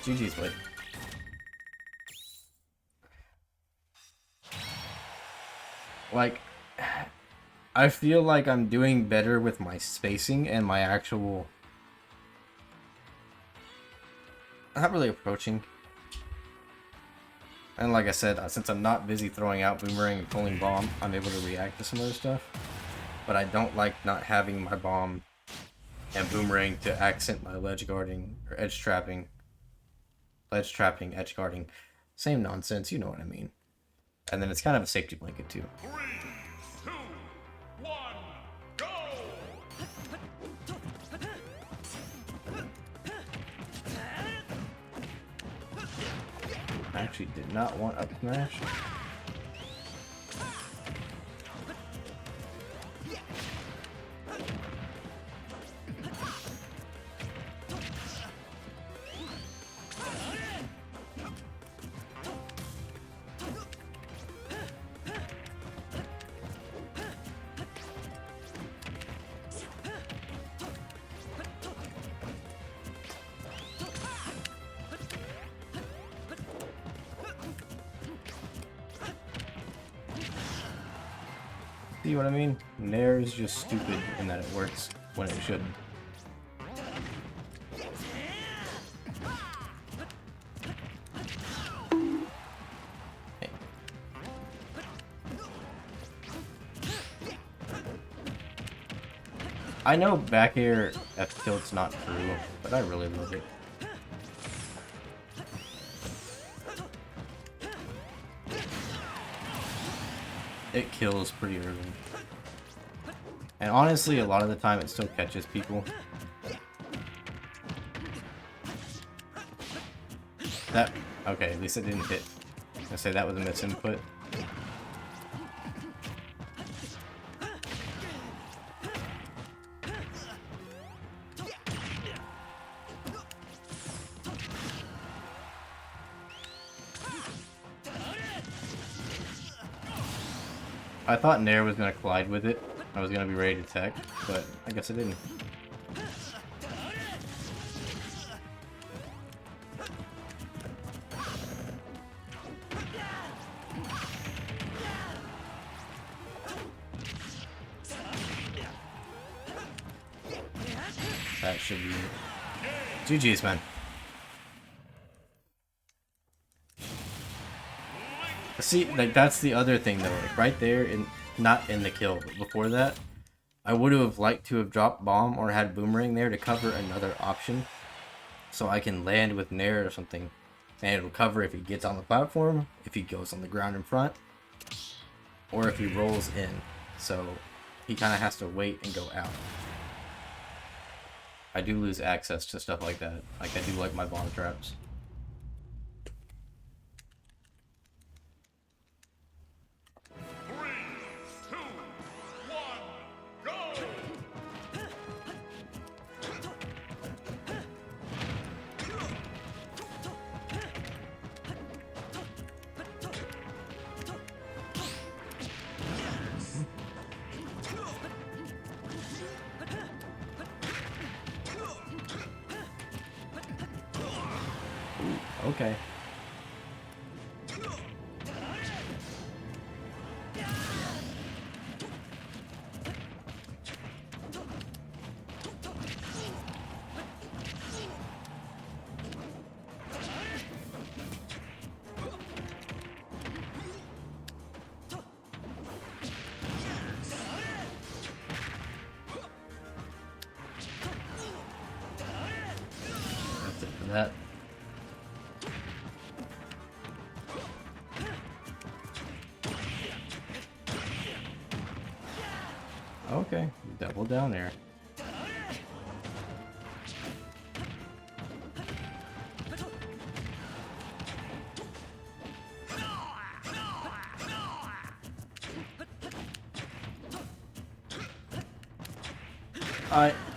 GG's, Blake. Like, I feel like I'm doing better with my spacing and my actual... not really approaching. And like I said, since I'm not busy throwing out boomerang and pulling bomb, I'm able to react to some other stuff. But I don't like not having my bomb and boomerang to accent my ledge guarding or edge trapping. Ledge trapping, edge guarding. Same nonsense, you know what I mean. And then it's kind of a safety blanket too. 3, 2, 1, go! I actually did not want up smash. See what I mean? Nair is just stupid in that it works when it shouldn't. Hey. I know back air F tilt's not true, but I really love it. It kills pretty early. And honestly, a lot of the time it still catches people. That, okay, at least it didn't hit. I say that was a misinput. I thought Nair was going to collide with it. I was going to be ready to tech, but I guess it didn't. That should be it. GG's, man. See, like, that's the other thing, though. Like, right there, not in the kill, but before that, I would have liked to have dropped bomb or had boomerang there to cover another option. So I can land with Nair or something. And it'll cover if he gets on the platform, if he goes on the ground in front, or if he rolls in. So he kind of has to wait and go out. I do lose access to stuff like that. Like, I do like my bomb traps. Okay. That's it for that. Okay, double down there.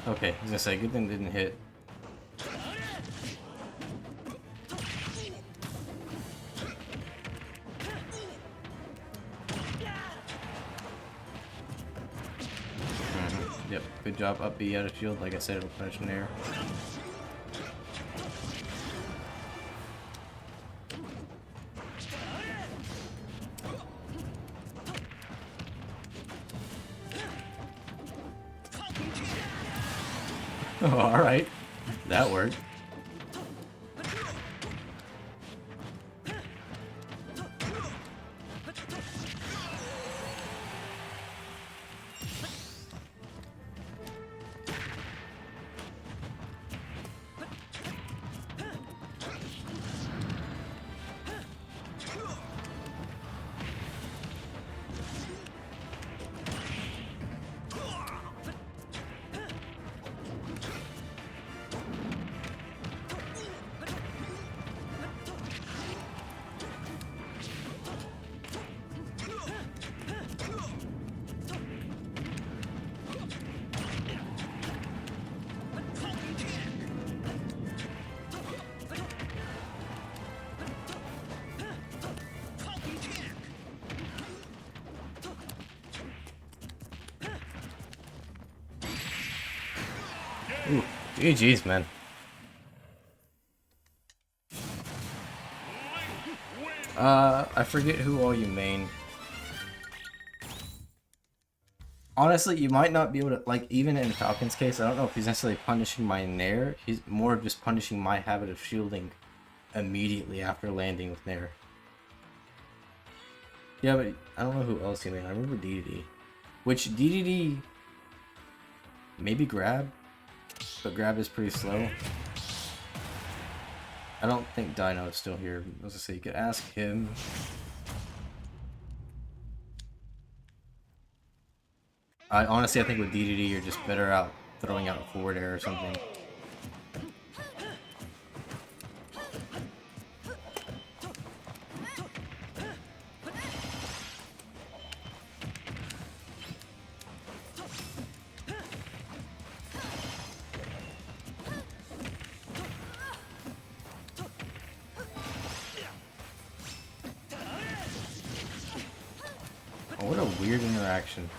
Okay, I was gonna say, good thing didn't hit. Yep, good job up B out of shield. Like I said, it'll punish an air. Oh, alright. That worked. Ooh, GG's, man. I forget who all you main. Honestly, you might not be able to, like, even in Falcon's case, I don't know if he's necessarily punishing my Nair. He's more of just punishing my habit of shielding immediately after landing with Nair. Yeah, but I don't know who else he made. I remember DDD. Which, DDD... maybe Grab? But Grab is pretty slow. I don't think Dino is still here. I was gonna say, you could ask him. Honestly, I think with DDD, you're just better out throwing out a forward air or something. Oh, what a weird interaction.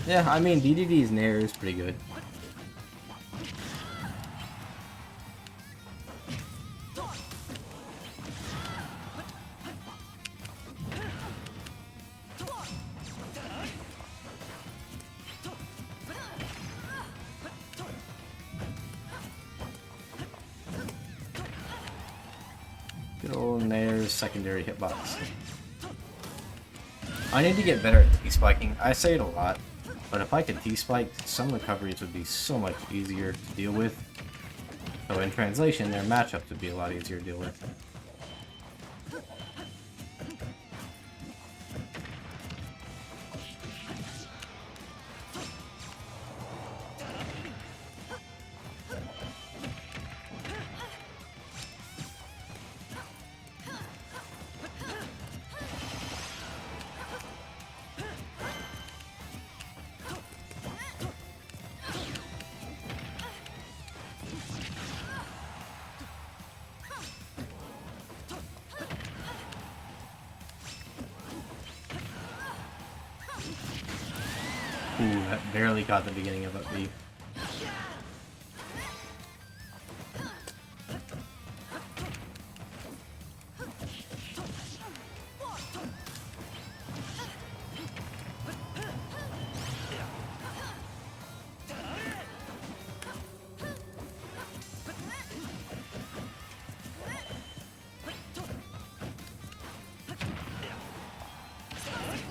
Yeah, I mean, DDD's Nair is pretty good. Good old Nair's secondary hitbox. I need to get better at T-spiking. I say it a lot, but if I could T-spike, some recoveries would be so much easier to deal with. So in translation, their matchups would be a lot easier to deal with. Ooh, that barely caught the beginning of up B.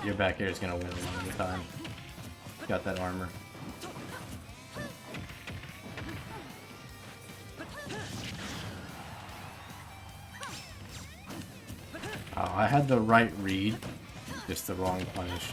Your back air is gonna win a lot of the time. Got that armor. Oh, I had the right read, just the wrong punish.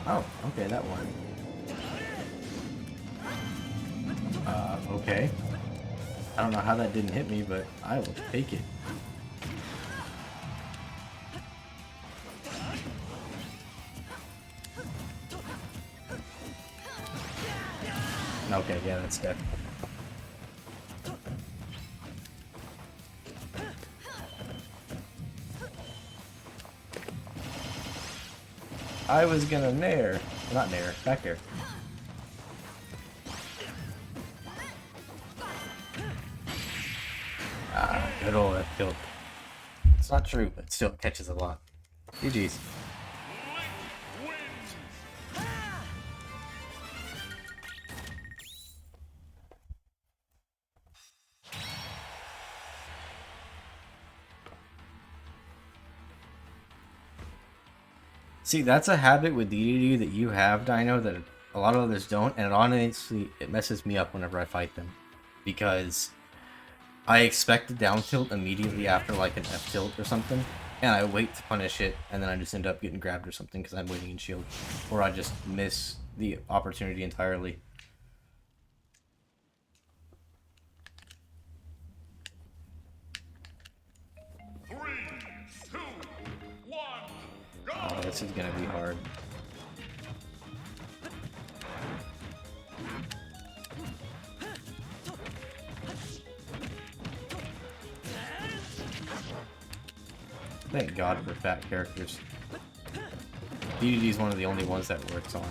Oh, okay, that one. Okay. I don't know how that didn't hit me, but I will take it. Okay, yeah, that's dead. I was gonna nair. Not nair, back air. Ah, good old F tilt. It's not true, but still catches a lot. GG's. See, that's a habit with DDD that you have, Dino, that a lot of others don't, and honestly, it messes me up whenever I fight them. Because I expect a down tilt immediately after like an F tilt or something, and I wait to punish it, and then I just end up getting grabbed or something because I'm waiting in shield. Or I just miss the opportunity entirely. Oh, this is gonna be hard. Thank God for fat characters. DDD is one of the only ones that works on.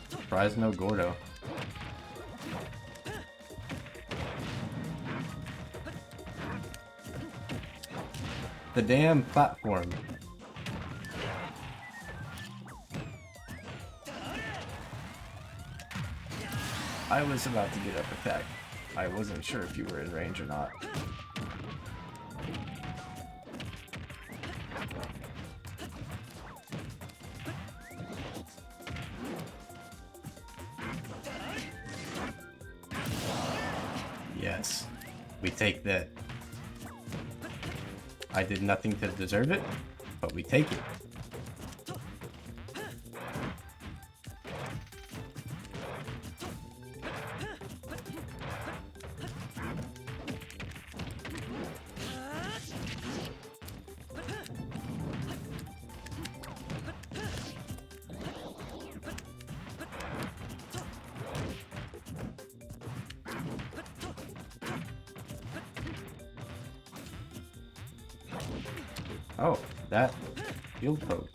Surprise, no Gordo. The damn platform. I was about to get up attack. I wasn't sure if you were in range or not. Yes, we take that. I did nothing to deserve it, but we take it. Oh, that field poke.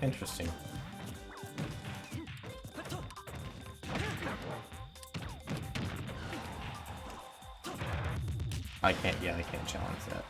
Interesting. I can't challenge that.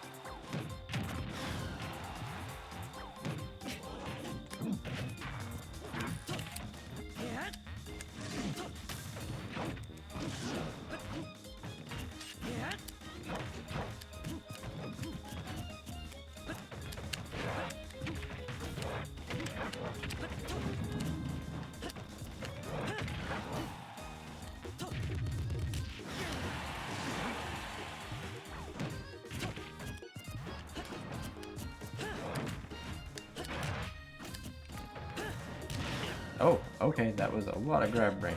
Oh, okay, that was a lot of grab range.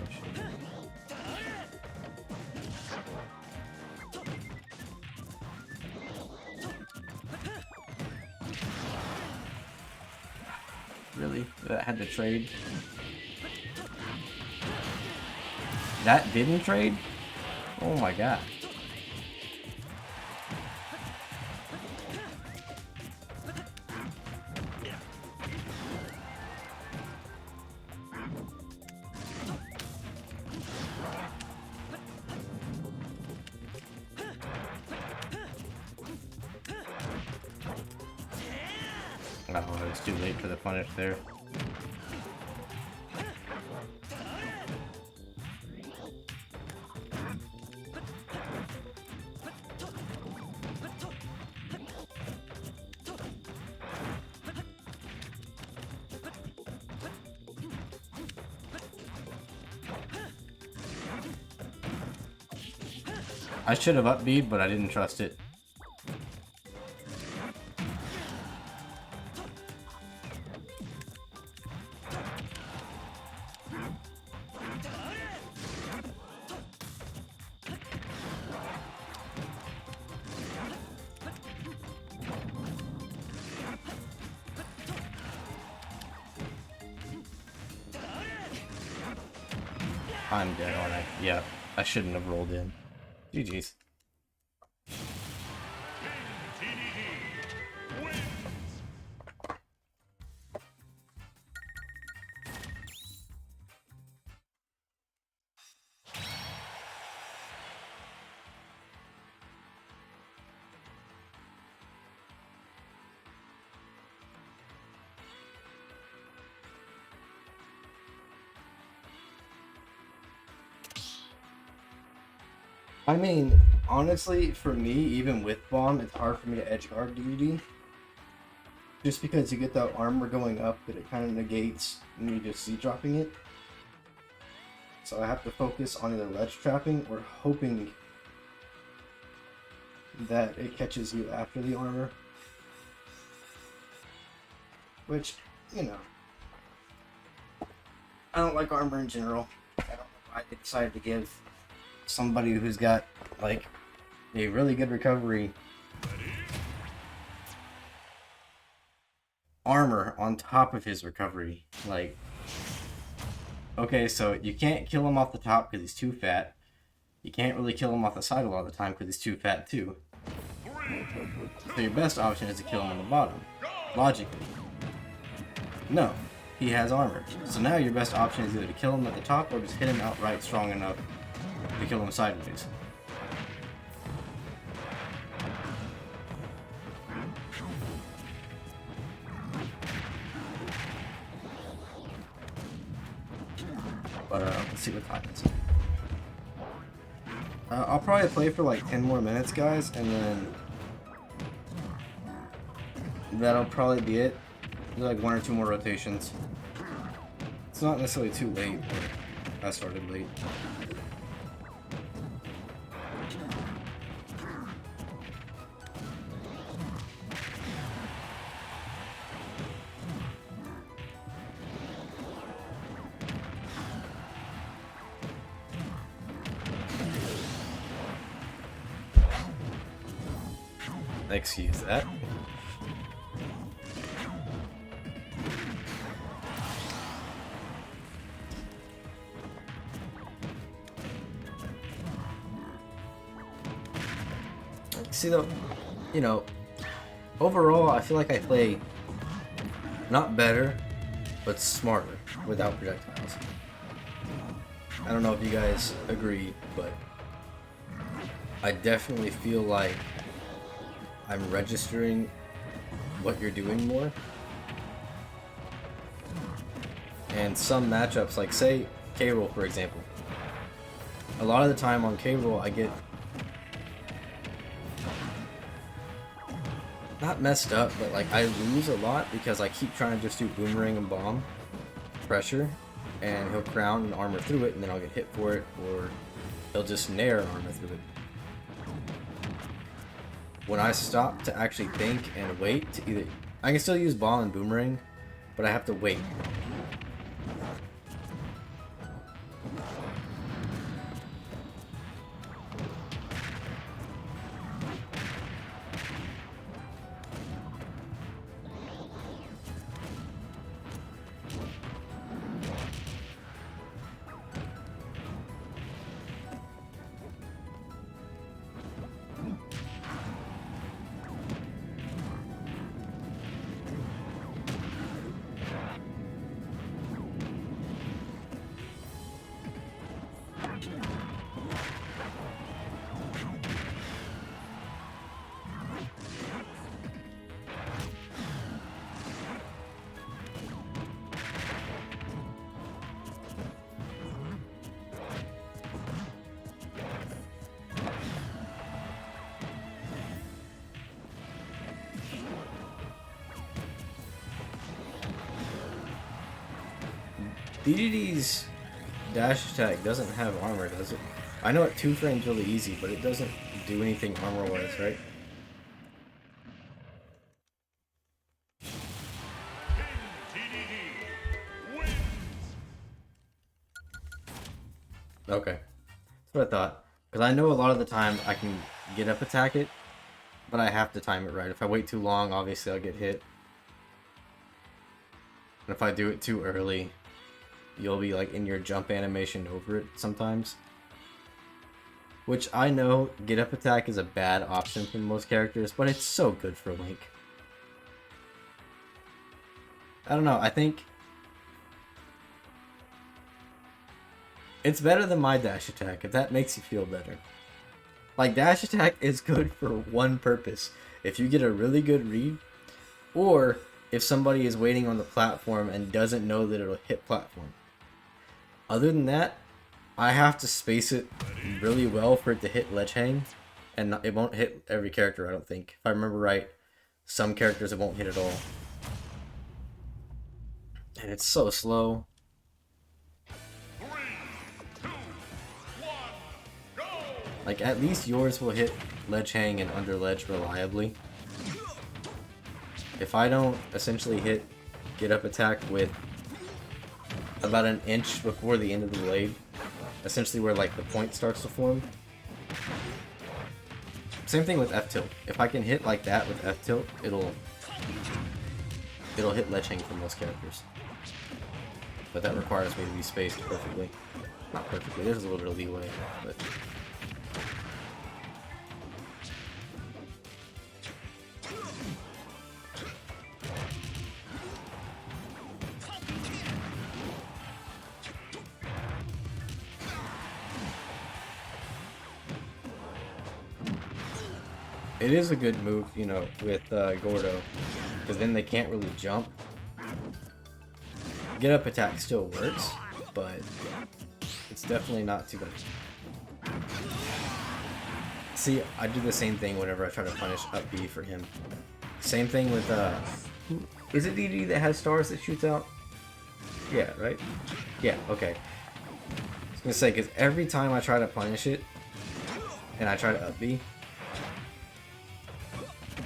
that had to trade. That didn't trade? Oh my god. Oh, it's too late for the punish there. I should have up B'd, but I didn't trust it. I'm dead, aren't I? Yeah, I shouldn't have rolled in. GG's. I mean, honestly, for me, even with bomb, it's hard for me to edge guard DD. Just because you get that armor going up that it kind of negates me just Z-dropping it. So I have to focus on either ledge trapping or hoping that it catches you after the armor. Which, you know, I don't like armor in general. I don't know why I decided to give somebody who's got like a really good recovery armor on top of his recovery. Like, okay, so you can't kill him off the top because he's too fat. You can't really kill him off the side a lot of the time because he's too fat too. So your best option is to kill him on the bottom, logically. No, he has armor. So now your best option is either to kill him at the top or just hit him outright strong enough to kill him sideways. But let's see what time it is. I'll probably play for like 10 more minutes, guys, and then that'll probably be it. Do like 1 or 2 more rotations. It's not necessarily too late, but I started late. Excuse that. See though, you know, overall I feel like I play not better, but smarter without projectiles. I don't know if you guys agree, but I definitely feel like I'm registering what you're doing more. And some matchups, like say K-Roll for example, a lot of the time on K-Roll I get not messed up, but like I lose a lot because I keep trying to just do boomerang and bomb pressure, and he'll crown and armor through it, and then I'll get hit for it, or he'll just nair and armor through it. When I stop to actually think and wait to either, I can still use ball and boomerang, but I have to wait. DDD's dash attack doesn't have armor, does it? I know it 2-frames really easy, but it doesn't do anything armor-wise, right? Okay. That's what I thought. Because I know a lot of the time I can get up attack it, but I have to time it right. If I wait too long, obviously I'll get hit. And if I do it too early, you'll be like in your jump animation over it sometimes. Which I know get up attack is a bad option for most characters, but it's so good for Link. I don't know, I think it's better than my dash attack, if that makes you feel better. Like, dash attack is good for one purpose. If you get a really good read, or if somebody is waiting on the platform and doesn't know that it'll hit platform. Other than that, I have to space it really well for it to hit ledge hang, and it won't hit every character, I don't think. If I remember right, some characters it won't hit at all. And it's so slow. 3, 2, 1, go! Like, at least yours will hit ledge hang and under ledge reliably. If I don't essentially hit get up attack with about an inch before the end of the blade, essentially where like the point starts to form. Same thing with F tilt. If I can hit like that with F tilt, it'll hit ledge hang for most characters. But that requires me to be spaced perfectly. Not perfectly, there's a little bit of leeway, but it is a good move, you know, with Gordo, because then they can't really jump. Get up attack still works, but it's definitely not too bad. See, I do the same thing whenever I try to punish up B for him. Same thing with, is it DD that has stars that shoots out? Yeah, right? Yeah, okay. I was gonna say, because every time I try to punish it, and I try to up B,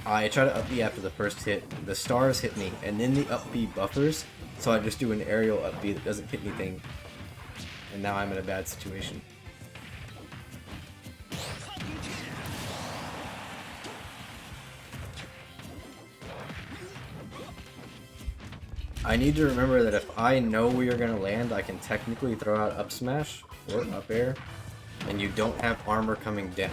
I try to up B after the first hit, the stars hit me, and then the up B buffers, so I just do an aerial up B that doesn't hit anything, and now I'm in a bad situation. I need to remember that if I know where you're going to land, I can technically throw out up smash or up air, and you don't have armor coming down.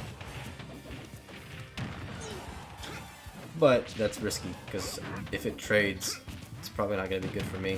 But that's risky, because if it trades, it's probably not going to be good for me.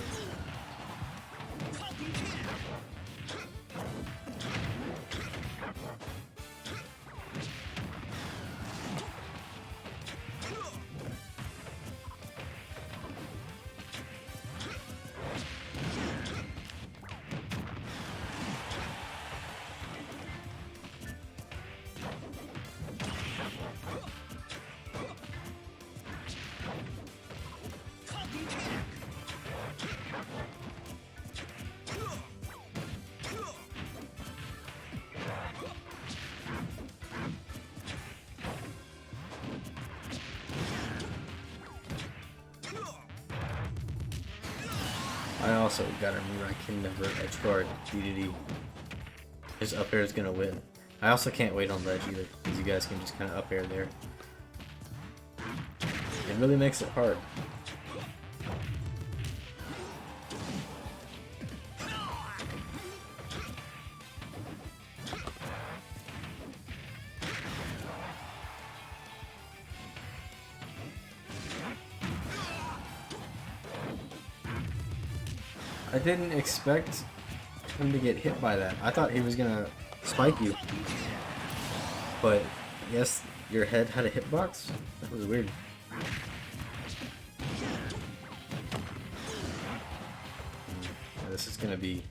I also gotta remember I can never edge guard DDD. His up air is gonna win. I also can't wait on ledge either, because you guys can just kind of up air there. It really makes it hard. I didn't expect him to get hit by that. I thought he was gonna spike you. But I guess your head had a hitbox? That was weird. This is gonna be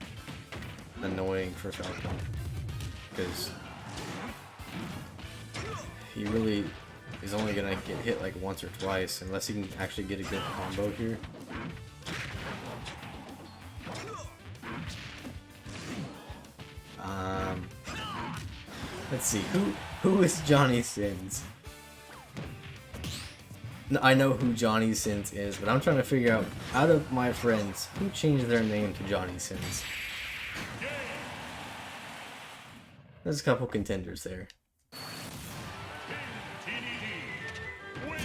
annoying for Falcon, because he really is only gonna get hit like once or twice unless he can actually get a good combo here. Let's see, who is Johnny Sins? I know who Johnny Sins is, but I'm trying to figure out of my friends, who changed their name to Johnny Sins? There's a couple contenders there. TDD wins.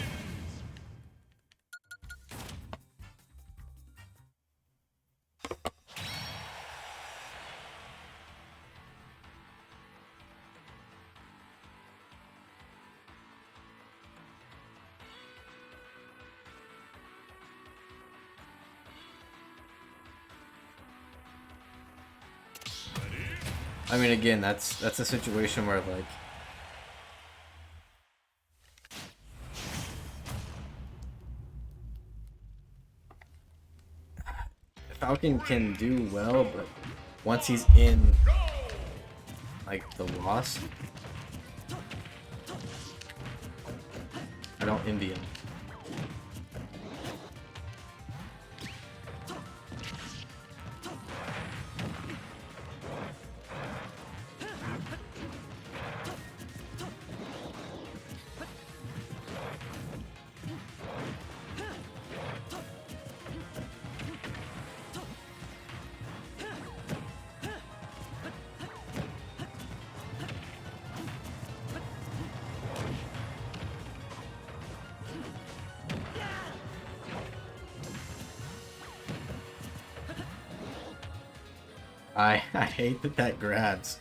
I mean, again, that's a situation where, like, Falcon can do well, but once he's in, like, the loss, I don't envy him. I hate that grabs.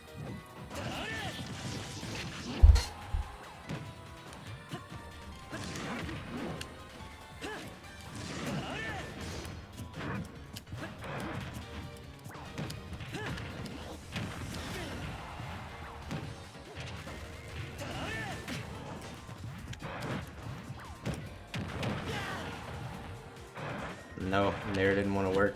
No, Nair didn't want to work.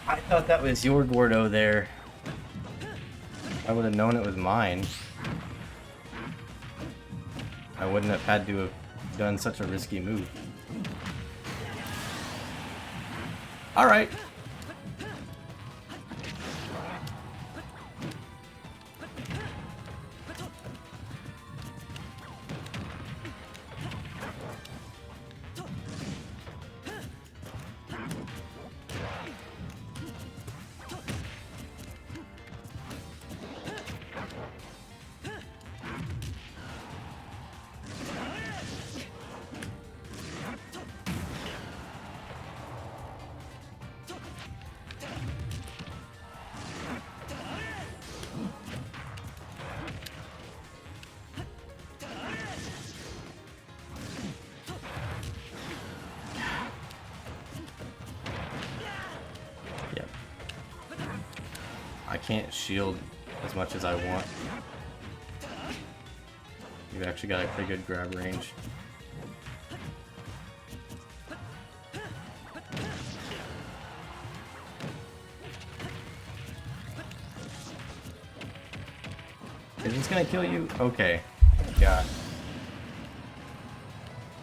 I thought that was your Gordo there. I would have known it was mine. I wouldn't have had to have done such a risky move. Alright. I can't shield as much as I want. You've actually got a pretty good grab range. Is this gonna kill you? Okay. God.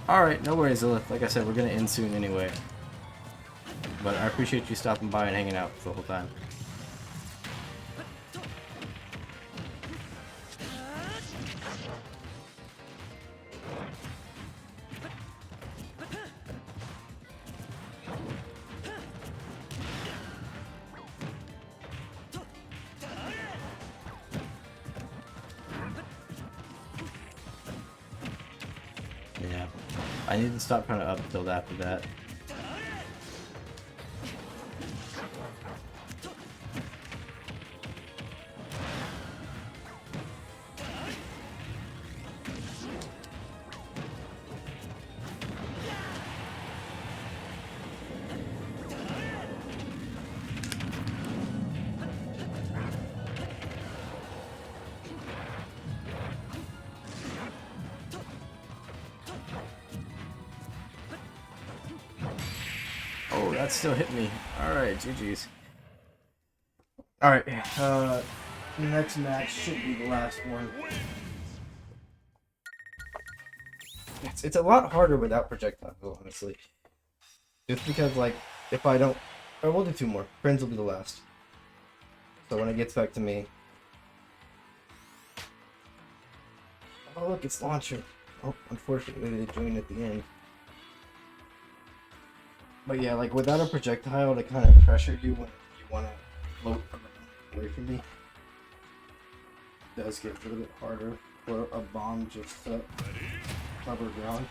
Alright, no worries, Lilith. Like I said, we're gonna end soon anyway. But I appreciate you stopping by and hanging out the whole time. Yeah. I need to stop trying to up tilt after that. that still hit me. Alright, GG's. Alright, next match should be the last one. It's a lot harder without projectiles, honestly. Just because, like, if I don't... Oh, we'll do 2 more. Friends will be the last. So when it gets back to me... Oh, look, it's Launcher. Oh, unfortunately, they joined at the end. But yeah, like, without a projectile to kind of pressure you when you want to float away from me, it does get a little bit harder for a bomb just to cover ground.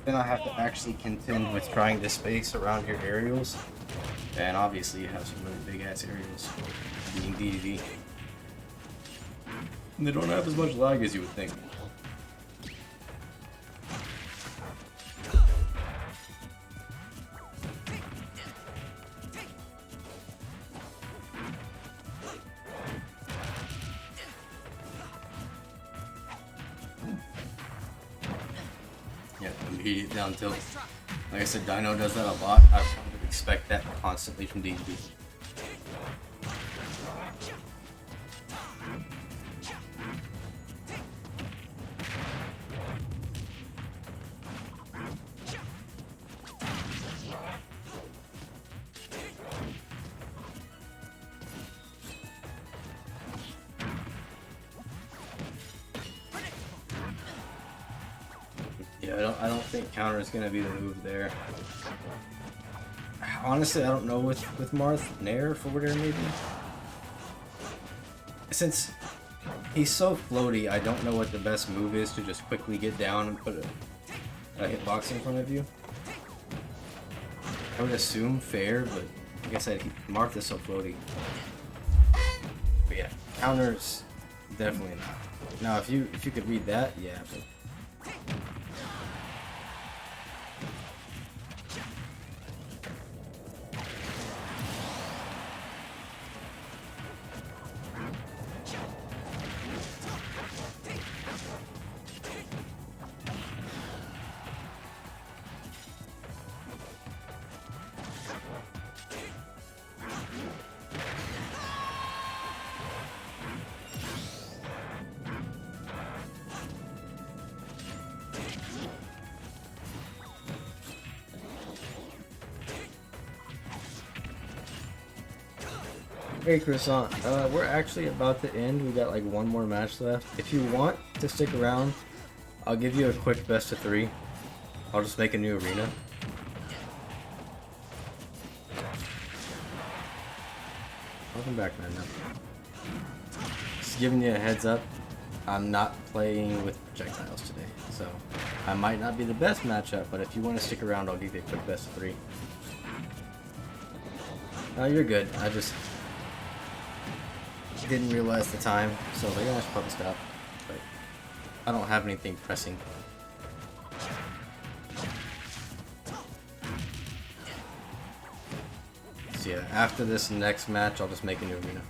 Then I have to actually contend with trying to space around your aerials. And obviously you have some really big ass aerials being DDD. And they don't have as much lag as you would think. Yeah, immediate down tilt. Like I said, Dino does that a lot. I would expect that constantly from D&D. Yeah, I don't think counter is gonna be the move there. Honestly, I don't know with Marth, Nair, forward air maybe. Since he's so floaty, I don't know what the best move is to just quickly get down and put a hitbox in front of you. I would assume fair, but like I said, Marth is so floaty. But yeah, counters definitely not. Now, if you could read that, yeah. But hey Croissant, we're actually about to end. We got like 1 more match left. If you want to stick around, I'll give you a quick best of 3. I'll just make a new arena. Welcome back, man. Just giving you a heads up. I'm not playing with projectiles today, so I might not be the best matchup, but if you want to stick around, I'll give you a quick best of 3. No, you're good. I just didn't realize the time, so I should probably stop. But I don't have anything pressing. So yeah, after this next match, I'll just make a new arena.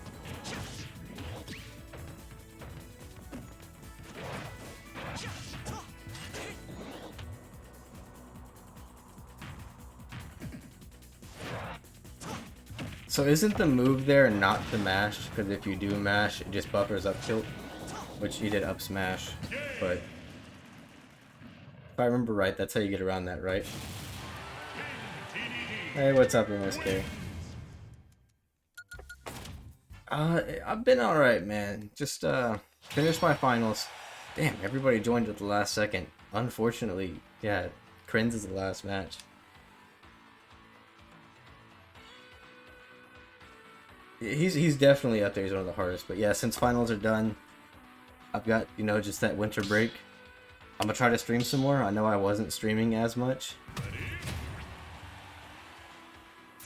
So isn't the move there not the mash? Because if you do mash, it just buffers up tilt, which he did up smash. But if I remember right, that's how you get around that, right? Hey, what's up, MSK? I've been alright, man. Just finished my finals. Damn, everybody joined at the last second. Unfortunately, yeah, Krenz is the last match. He's definitely up there. He's one of the hardest. But yeah, since finals are done, I've got, you know, just that winter break. I'm gonna try to stream some more. I know I wasn't streaming as much,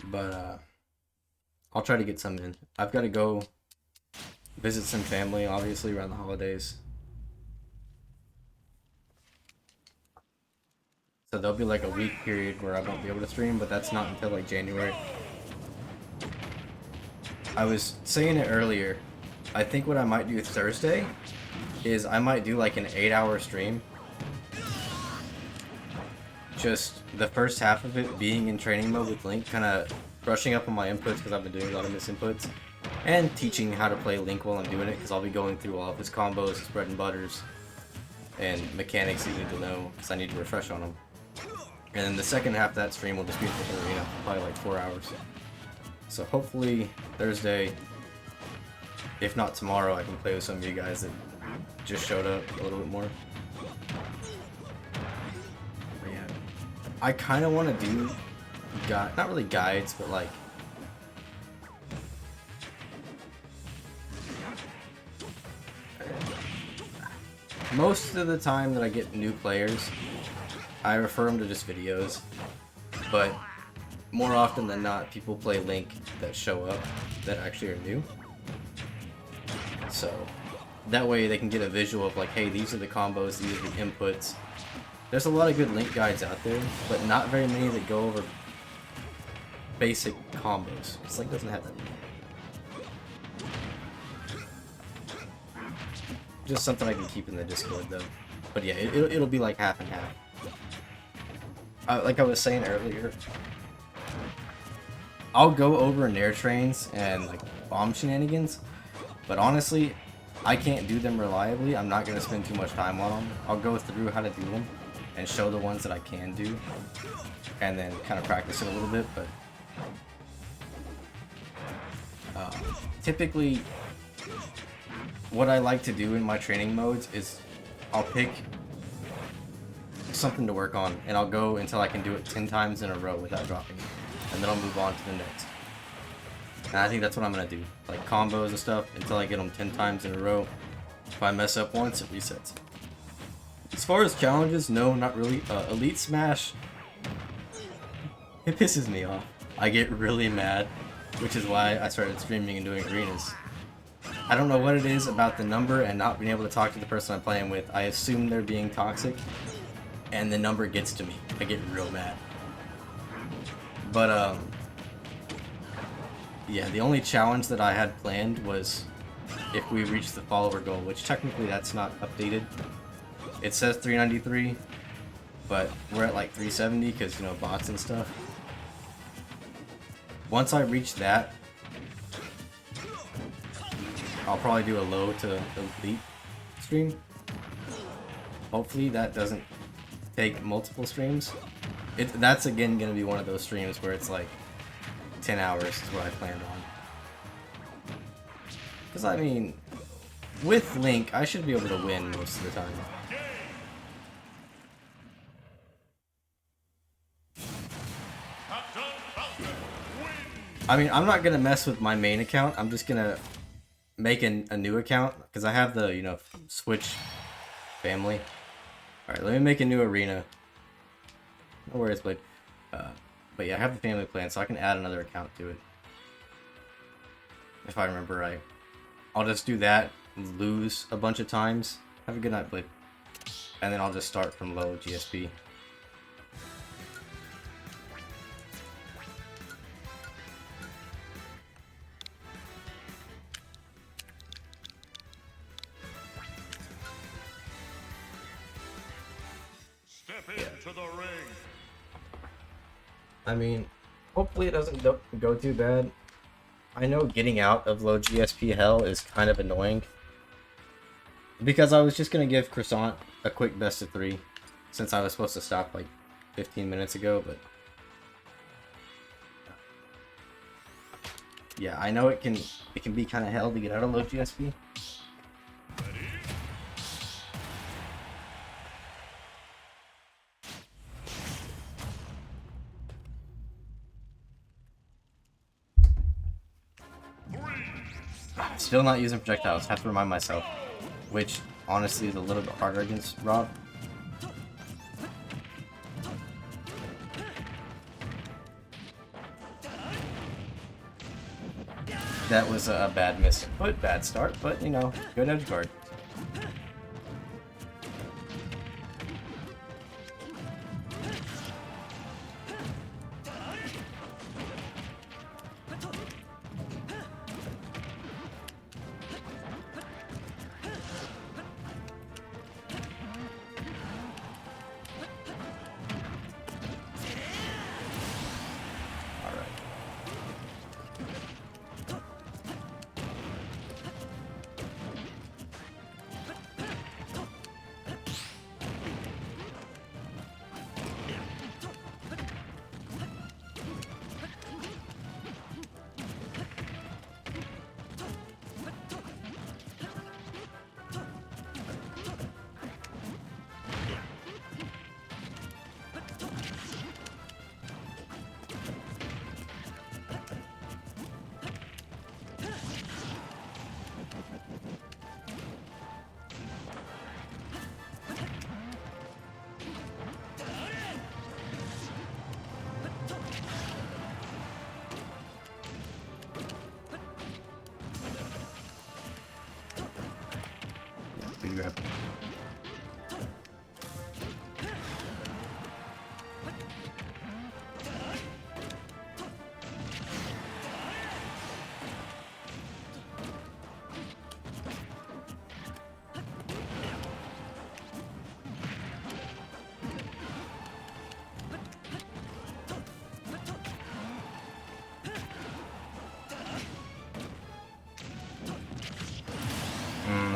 but I'll try to get some in. I've got to go visit some family, obviously, around the holidays. So there'll be like a week period where I won't be able to stream, but that's not until like January. I was saying it earlier. I think what I might do Thursday is I might do like an 8-hour stream. Just the first half of it being in training mode with Link, kind of brushing up on my inputs because I've been doing a lot of misinputs, and teaching how to play Link while I'm doing it because I'll be going through all of his combos, his bread and butters, and mechanics you need to know because I need to refresh on them. And then the second half of that stream will just be for Arena, probably like 4 hours. So hopefully Thursday, if not tomorrow, I can play with some of you guys that just showed up a little bit more. But yeah, I kind of want to do, not really guides, but like most of the time that I get new players, I refer them to just videos, but more often than not, people play Link that show up that actually are new. So that way they can get a visual of like, hey, these are the combos, these are the inputs. There's a lot of good Link guides out there, but not very many that go over basic combos. It's like doesn't have that many. Just something I can keep in the Discord though. But yeah, it'll be like half and half. Like I was saying earlier, I'll go over Nair trains and like bomb shenanigans, but honestly, I can't do them reliably. I'm not going to spend too much time on them. I'll go through how to do them and show the ones that I can do, and then kind of practice it a little bit, but typically what I like to do in my training modes is I'll pick something to work on, and I'll go until I can do it 10 times in a row without dropping it, and then I'll move on to the next. And I think that's what I'm going to do, like combos and stuff, until I get them 10 times in a row. If I mess up once, it resets. As far as challenges, no, not really. Elite Smash, it pisses me off. I get really mad, which is why I started streaming and doing arenas. I don't know what it is about the number and not being able to talk to the person I'm playing with. I assume they're being toxic, and the number gets to me. I get real mad. But yeah, the only challenge that I had planned was if we reach the follower goal, which technically that's not updated. It says 393, but we're at like 370 because, you know, bots and stuff. Once I reach that, I'll probably do a low to elite stream. Hopefully that doesn't take multiple streams. That's again going to be one of those streams where it's like 10 hours is what I planned on. Because I mean, with Link, I should be able to win most of the time. I mean, I'm not going to mess with my main account. I'm just going to make a new account because I have the, you know, Switch family. Alright, let me make a new arena. No worries, but yeah, I have the family plan, so I can add another account to it. If I remember right. I'll just do that, lose a bunch of times. Have a good night, Blade. And then I'll just start from low GSP. Step into the ring. I mean, hopefully it doesn't go too bad. I know getting out of low GSP hell is kind of annoying. Because I was just going to give Croissant a quick best of 3. Since I was supposed to stop like 15 minutes ago, but... yeah, I know it can be kind of hell to get out of low GSP. Still not using projectiles, have to remind myself. Which, honestly, is a little bit harder against Rob. That was a bad miss. But bad start, but, you know, good edge guard. you grab.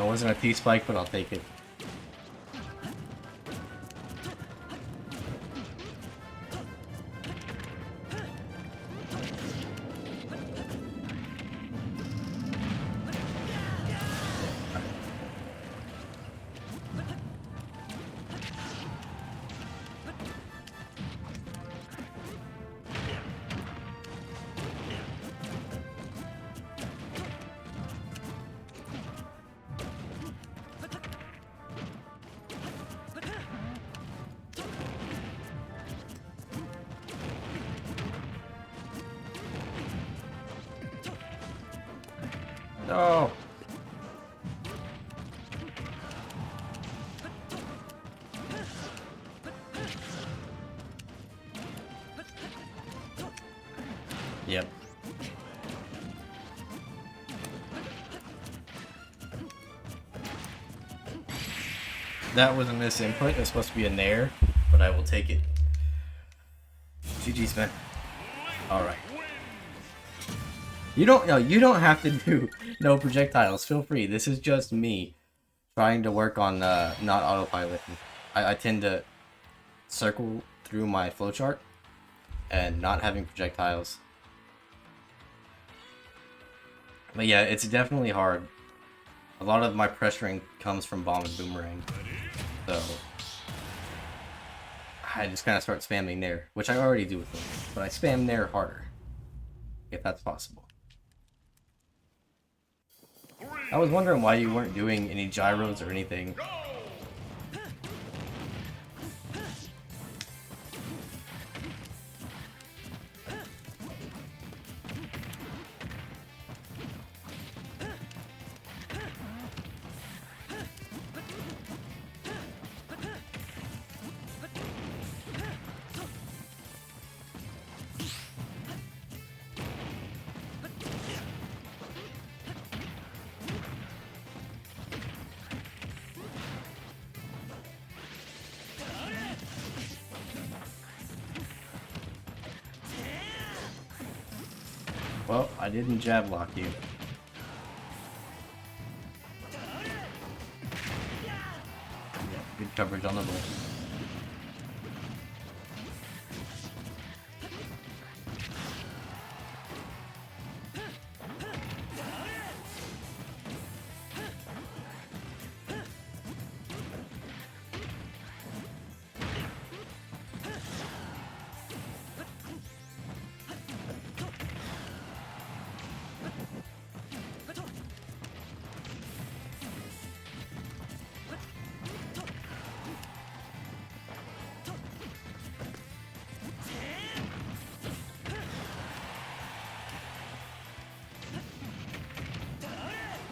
It wasn't a T-spike, but I'll take it. No. Yep. That was a misinput. It's supposed to be a nair, but I will take it. GG's, man. All right. You don't have to do no projectiles. Feel free. This is just me trying to work on not autopiloting. I tend to circle through my flowchart and not having projectiles. But yeah, it's definitely hard. A lot of my pressuring comes from bomb and boomerang. So I just kind of start spamming nair, which I already do with them, but I spam nair harder, if that's possible. I was wondering why you weren't doing any gyros or anything. Well, I didn't jab lock you. Yeah, good coverage on the bull.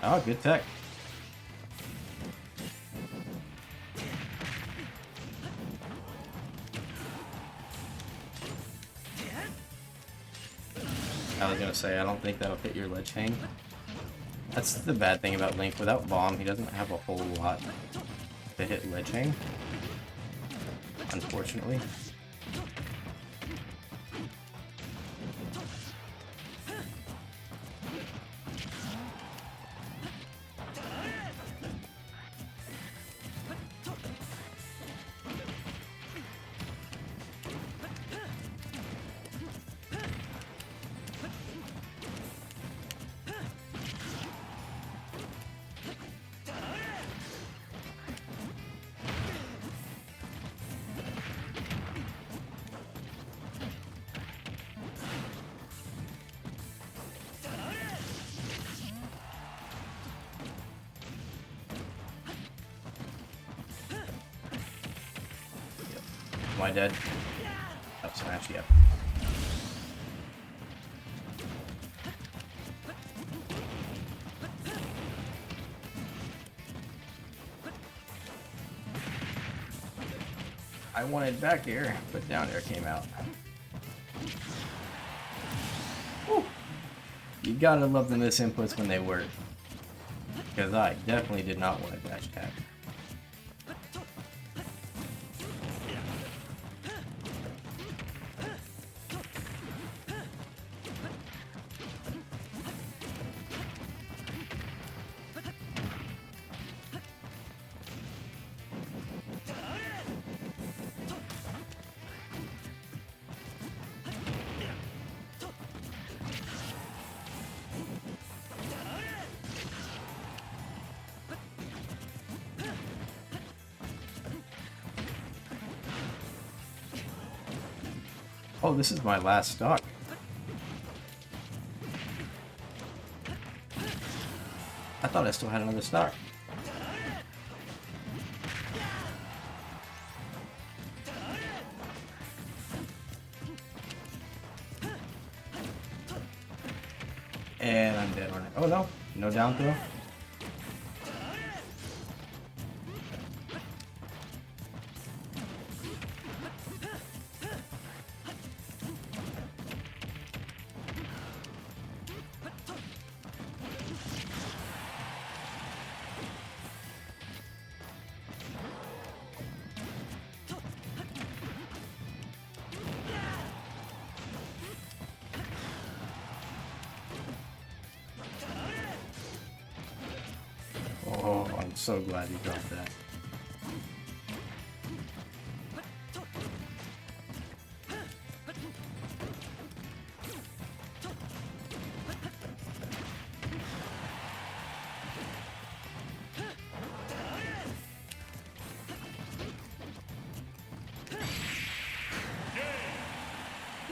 Oh, good tech. I was gonna say, I don't think that'll hit your ledge hang. That's the bad thing about Link. Without bomb, he doesn't have a whole lot to hit ledge hang, unfortunately. Am I dead? Up smash, yep. I wanted back air, but down air came out. Woo. You gotta love the miss inputs when they work. Because I definitely did not want to dash attack. Oh, this is my last stock. I thought I still had another stock. And I'm dead on it. Oh no, no down throw. Oh, I'm so glad you dropped that.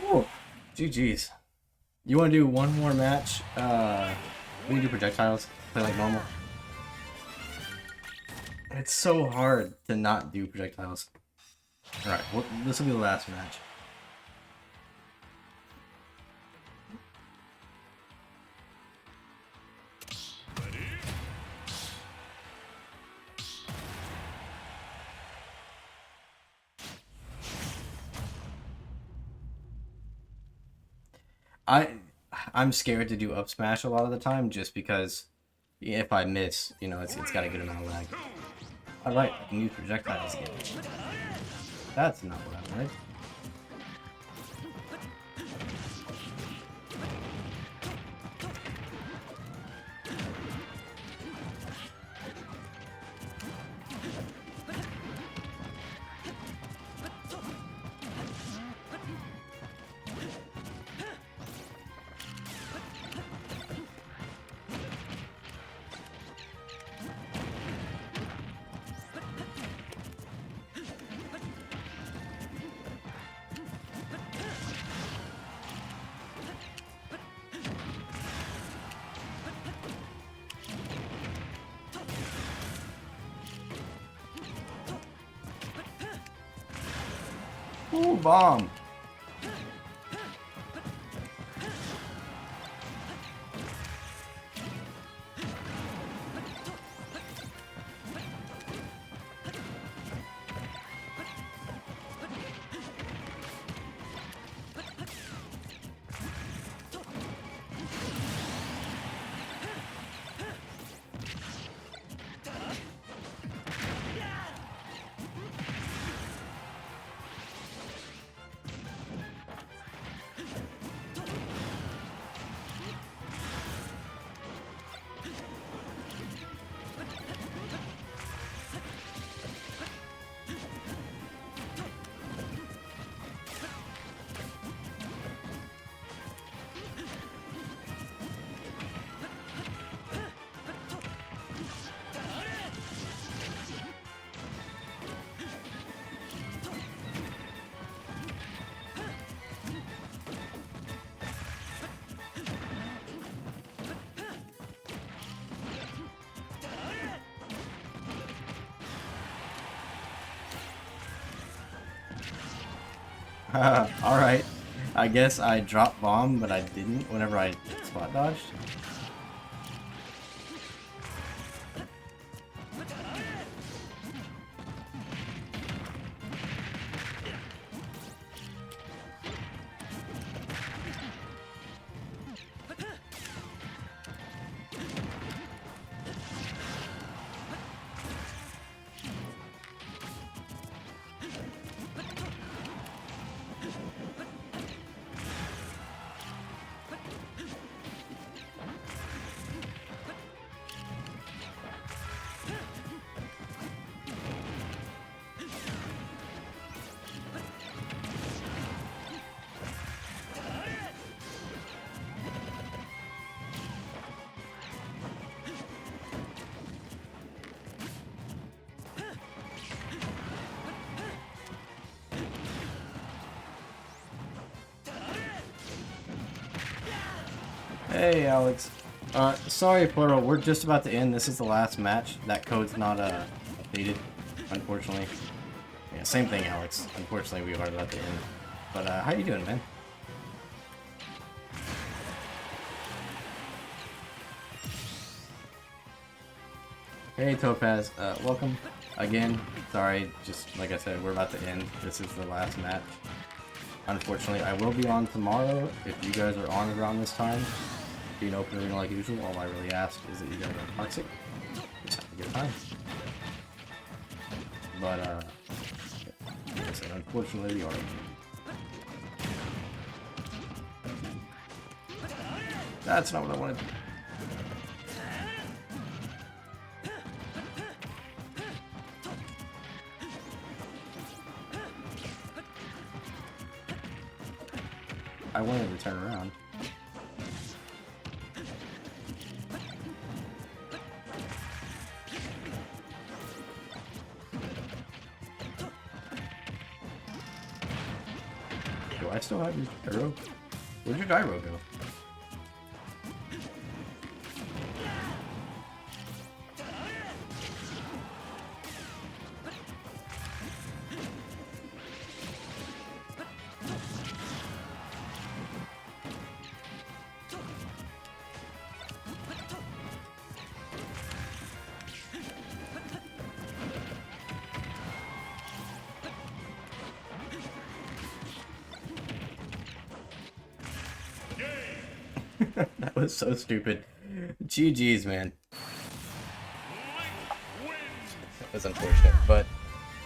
Ooh, GG's. You want to do one more match? We can do projectiles. Play like normal. It's so hard to not do projectiles. Alright, well, this will be the last match. I'm scared to do up smash a lot of the time just because if I miss, you know, it's got a good amount of lag. Alright, I can use projectiles again. That's not what I wanted. Ooh, bomb! Alright. I guess I dropped bomb, but I didn't whenever I spot dodged. Hey, Alex. Sorry, Plural. We're just about to end. This is the last match. That code's not updated, unfortunately. Yeah, same thing, Alex. Unfortunately, we are about to end. But how you doing, man? Hey, Topaz. Welcome again. Sorry, just like I said, we're about to end. This is the last match. Unfortunately, I will be on tomorrow. If you guys are on around this time, be an open arena like usual. All I really ask is that you guys are toxic. Just have a good time. But, like I said, unfortunately, we are. That's not what I wanted. I wanted to turn around. Do I still have your gyro? Where'd your gyro go? That was so stupid. GG's, man. That was unfortunate, but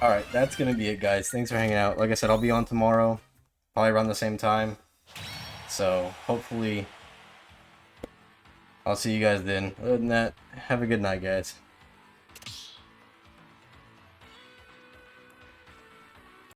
alright, that's gonna be it, guys. Thanks for hanging out. Like I said, I'll be on tomorrow, probably around the same time. So, hopefully, I'll see you guys then. Other than that, have a good night, guys.